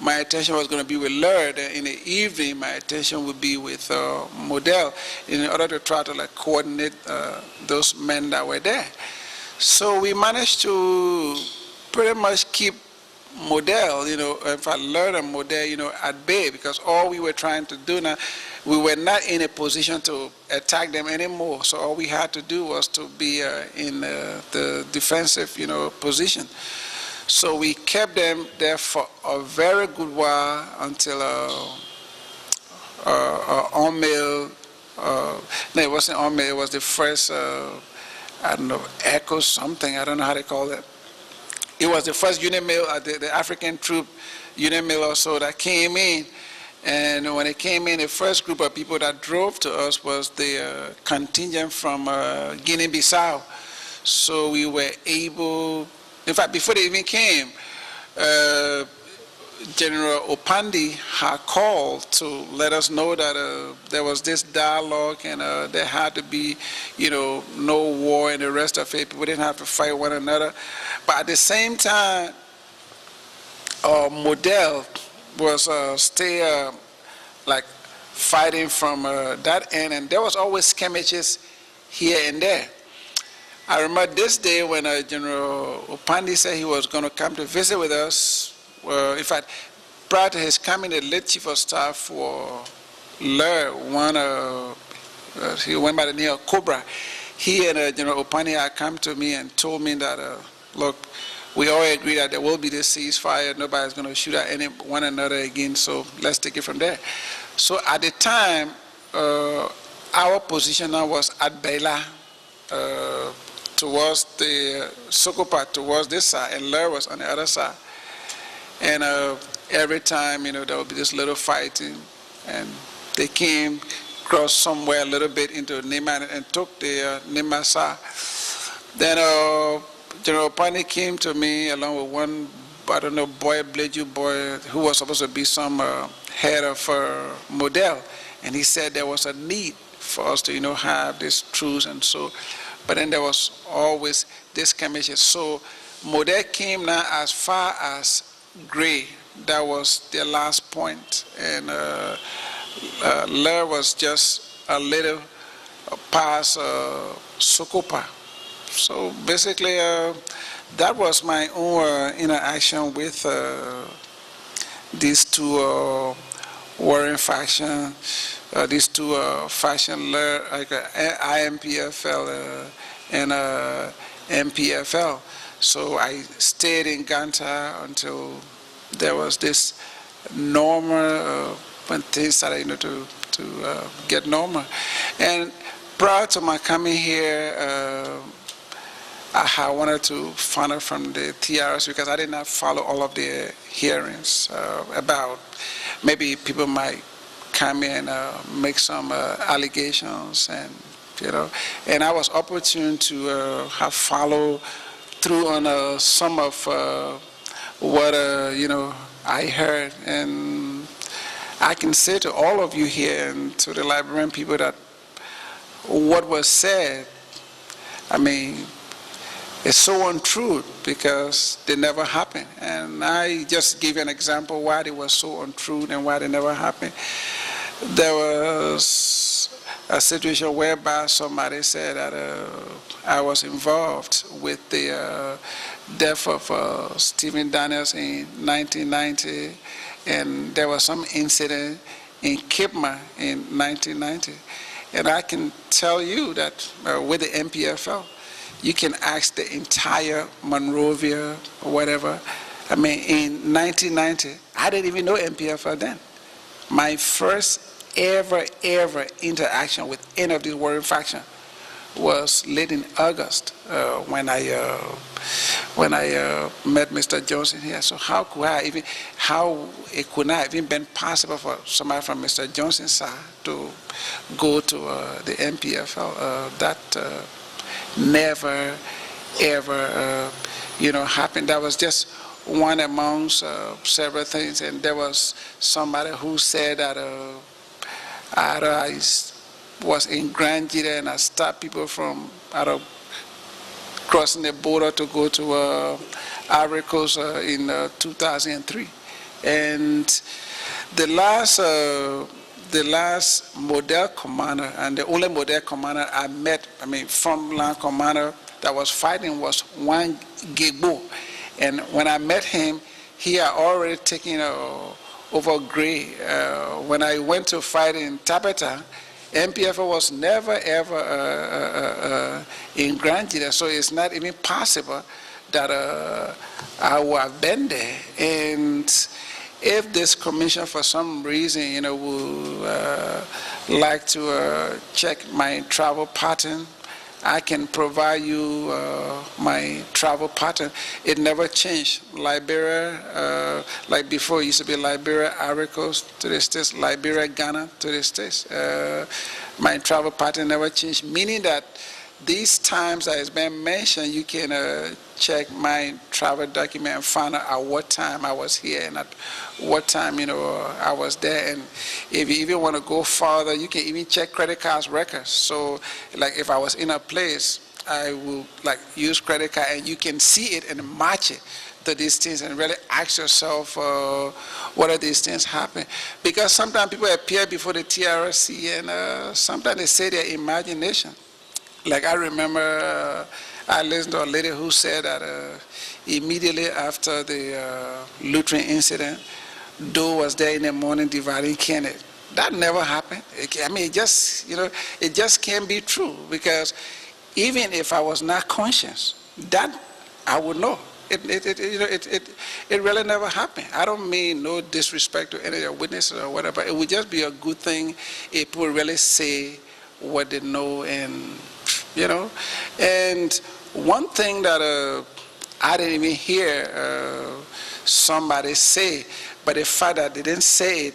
my attention was going to be with Lur. In the evening, my attention would be with Model in order to try to coordinate those men that were there. So we managed to pretty much keep Model, in fact, Lur and Model, at bay, because all we were trying to do now, we were not in a position to attack them anymore. So all we had to do was to be in the defensive, position. So we kept them there for a very good while until on-mail, no, it wasn't on-mail, it was the first, I don't know, Echo something, I don't know how they call it. It was the first unit mail, the African troop unit mail or so that came in. And when it came in, the first group of people that drove to us was the contingent from Guinea-Bissau. So we were able, in fact, before they even came, General Opandi had called to let us know that there was this dialogue and there had to be, no war and the rest of it. People didn't have to fight one another. But at the same time, Model was still fighting from that end, and there was always skirmishes here and there. I remember this day when General Opandi said he was going to come to visit with us. In fact, prior to his coming, the late chief of staff for Lur, he went by the name of Cobra. He and General Opandi had come to me and told me that, look, we all agree that there will be this ceasefire. Nobody's going to shoot at one another again, so let's take it from there. So at the time, our position now was at Bela, towards the Sokopa, towards this side, and Lur was on the other side. And every time, there would be this little fighting, and they came, crossed somewhere a little bit into Nimba and took the Nimba side. Then General Pani came to me along with one, I don't know, boy, Bleju boy, who was supposed to be some head of Model, and he said there was a need for us to, have this truce and so. But then there was always this commission. So Model came now as far as Gray. That was their last point. And Lur was just a little past Sokopa. So basically, that was my own interaction with these two warring factions. These two faction, like IMPFL and MPFL. So I stayed in Ganta until there was this normal, when things started to get normal. And prior to my coming here, I wanted to find out from the TRS because I did not follow all of the hearings about maybe people might come in and make some allegations, and and I was opportune to have followed through on some of what I heard, and I can say to all of you here and to the Liberian people that what was said, I mean, it's so untrue because they never happened. And I just give you an example why they were so untrue and why they never happened. There was a situation whereby somebody said that I was involved with the death of Stephen Daniels in 1990, and there was some incident in Kipma in 1990. And I can tell you that with the MPFL, you can ask the entire Monrovia or whatever. I mean, in 1990, I didn't even know MPFL then. My first ever interaction with any of these warring factions was late in August when I met Mr. Johnson here. So how it could not even been possible for somebody from Mr. Johnson's side to go to the MPFL? That never ever happened. That was just one amongst several things. And there was somebody who said that I was in Grand Gita and I stopped people from crossing the border to go to Ivory Coast in 2003. And the last Model commander and the only Model commander I met, frontline commander that was fighting was Juan Gigbo. And when I met him, he had already taken over Gray. When I went to fight in Tabata, MPFL was never ever in Grand Gita, so it's not even possible that I would have been there. And if this commission for some reason would like to check my travel pattern, I can provide you my travel pattern. It never changed. Liberia, like before, it used to be Liberia, Ivory Coast to the States, Liberia, Ghana to the States. My travel pattern never changed, meaning that these times that has been mentioned, you can check my travel document and find out at what time I was here and at what time I was there. And if you even want to go farther, you can even check credit cards records. So like if I was in a place, I will use credit card and you can see it and match it to these things and really ask yourself what are these things happen. Because sometimes people appear before the TRC and sometimes they say their imagination. Like I remember I listened to a lady who said that immediately after the Lutheran incident, Doe was there in the morning dividing candy. That never happened. It just can't be true, because even if I was not conscious, that I would know. It really never happened. I don't mean no disrespect to any of the witnesses or whatever. It would just be a good thing if people really say what they know. And And one thing that I didn't even hear somebody say, but the fact that they didn't say it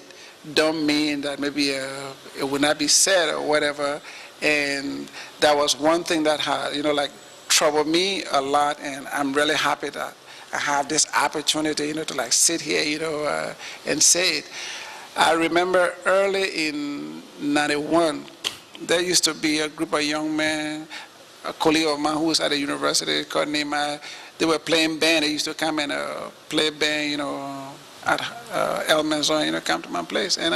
don't mean that maybe it would not be said or whatever. And that was one thing that had, like troubled me a lot, and I'm really happy that I have this opportunity, to like sit here, and say it. I remember early in 91, there used to be a group of young men, a colleague of mine who was at a university called Nimba. They were playing band. They used to come and play band, at El Maison, come to my place. And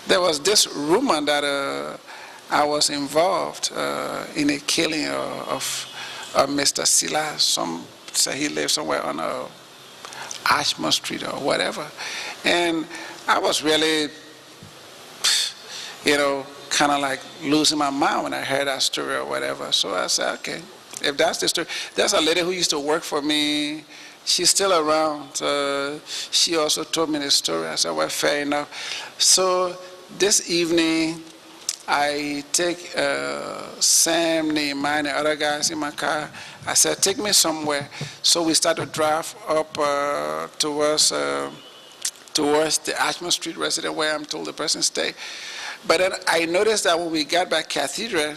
there was this rumor that I was involved in a killing of Mr. Silas. Some say he lived somewhere on Ashmore Street or whatever. And I was really, kind of like losing my mind when I heard that story or whatever. So I said, okay, if that's the story. There's a lady who used to work for me. She's still around. She also told me the story. I said, well, fair enough. So this evening, I take Sam, Nehemiah, and the other guys in my car. I said, take me somewhere. So we start to drive up towards the Ashmore Street residence where I'm told the person stay. But then I noticed that when we got back Cathedral,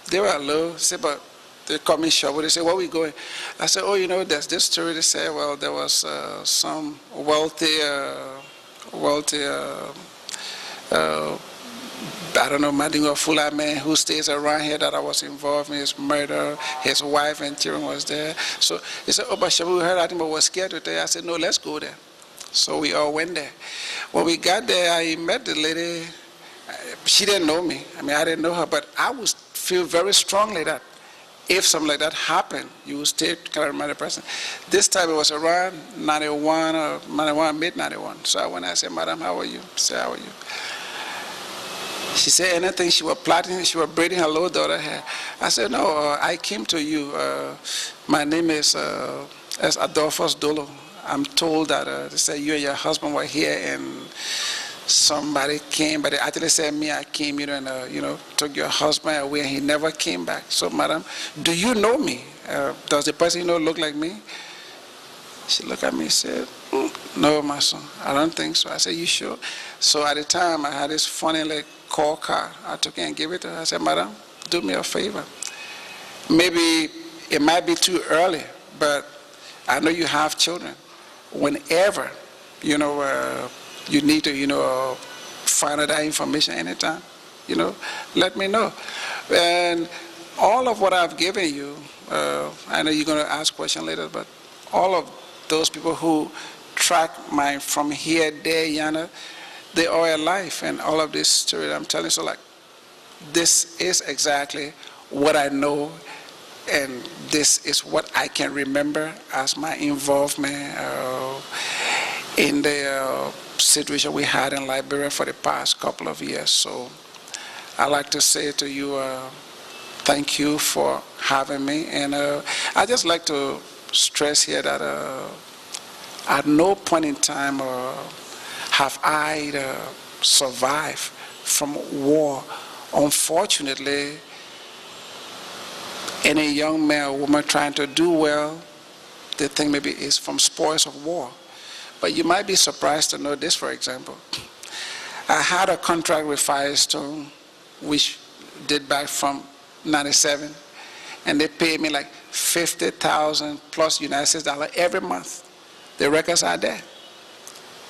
they were low. But they called me short. They said, where are we going? I said, there's this story. They say, well, there was some wealthy, I don't know, Madingo Fula man who stays around here that I was involved in his murder. His wife and children was there. So he said, but Shabu heard that, but was scared to tell you. I said, no, let's go there. So we all went there. When we got there, I met the lady. She didn't know me. I didn't know her, but I would feel very strongly that if something like that happened, you would stay kind of remind the person. This time it was around 91 or 91, mid-91. So I went and I said, Madam, how are you? She said, how are you? She said anything. She was plaiting, she was braiding her little daughter hair. I said, no, I came to you. My name is Adolphus Dolo. I'm told that they said you and your husband were here and somebody came, but they actually said me, I came, and took your husband away and he never came back. So, madam, do you know me? Does the person look like me? She looked at me and said, no, my son, I don't think so. I said, you sure? So at the time, I had this funny like call card. I took it and gave it to her. I said, madam, do me a favor. Maybe it might be too early, but I know you have children. Whenever, you need to, find out that information anytime, let me know. And all of what I've given you, I know you're going to ask questions later, but all of those people who track my from here, there, yonder, they are alive. And all of this story I'm telling you, so like, this is exactly what I know, and this is what I can remember as my involvement in the situation we had in Liberia for the past couple of years. So I'd like to say to you, thank you for having me. And I'd just like to stress here that at no point in time have I survived from war. Unfortunately, any young man or woman trying to do well, they think maybe it's from spoils of war. But you might be surprised to know this, for example. I had a contract with Firestone, which did back from 97, and they paid me like $50,000 plus United States dollars every month. The records are there.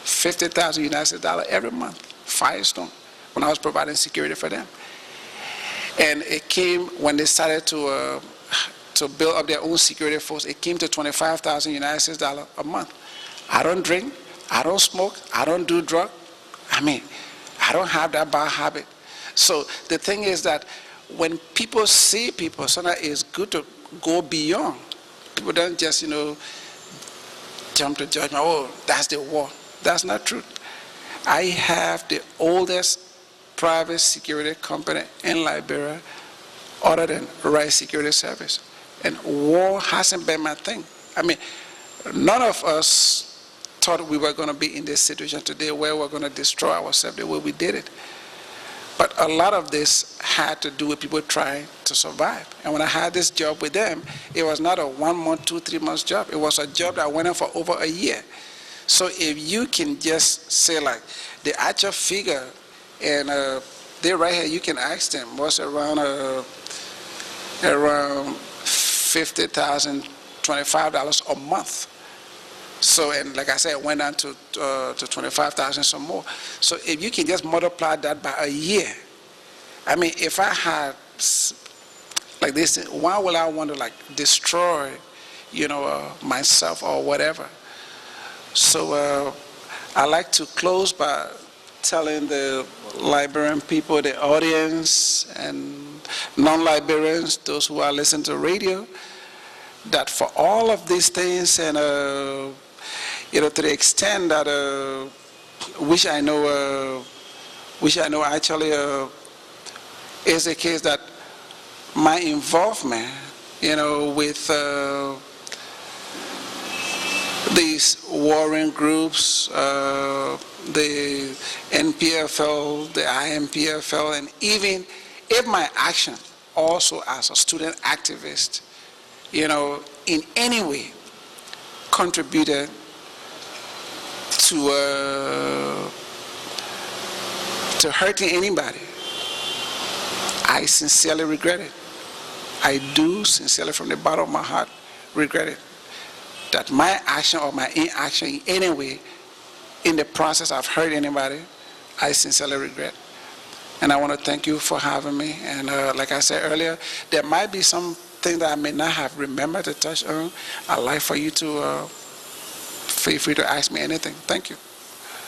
$50,000 United States dollars every month, Firestone, when I was providing security for them. And it came when they started to build up their own security force. It came to $25,000 United States dollars a month. I don't drink, I don't smoke, I don't do drugs. I don't have that bad habit. So the thing is that when people see people, sometimes it's good to go beyond. People don't just, jump to judgment. Oh, that's the war. That's not true. I have the oldest private security company in Liberia other than Rice Security Service. And war hasn't been my thing. None of us thought we were going to be in this situation today where we're going to destroy ourselves the way we did it. But a lot of this had to do with people trying to survive. And when I had this job with them, it was not a 1 month, 2, 3 months job. It was a job that went on for over a year. So if you can just say like the actual figure, and they right here, you can ask them, was around $50,000, $25 a month. So, and like I said, it went down to 25,000 some more. So if you can just multiply that by a year, I mean, if I had like this, why would I want to like destroy, myself or whatever? So I like to close by telling the Liberian people, the audience, and non-Liberians, those who are listening to radio, that for all of these things, and to the extent that which I know actually is the case, that my involvement, with these warring groups, the NPFL, the IMPFL, and even if my action also as a student activist, in any way contributed to hurting anybody, I sincerely regret it. I do sincerely, from the bottom of my heart, regret it. That my action or my inaction in any way in the process of hurt anybody, I sincerely regret. And I want to thank you for having me. And like I said earlier, there might be some things that I may not have remembered to touch on. I'd like for you to feel free to ask me anything. Thank you.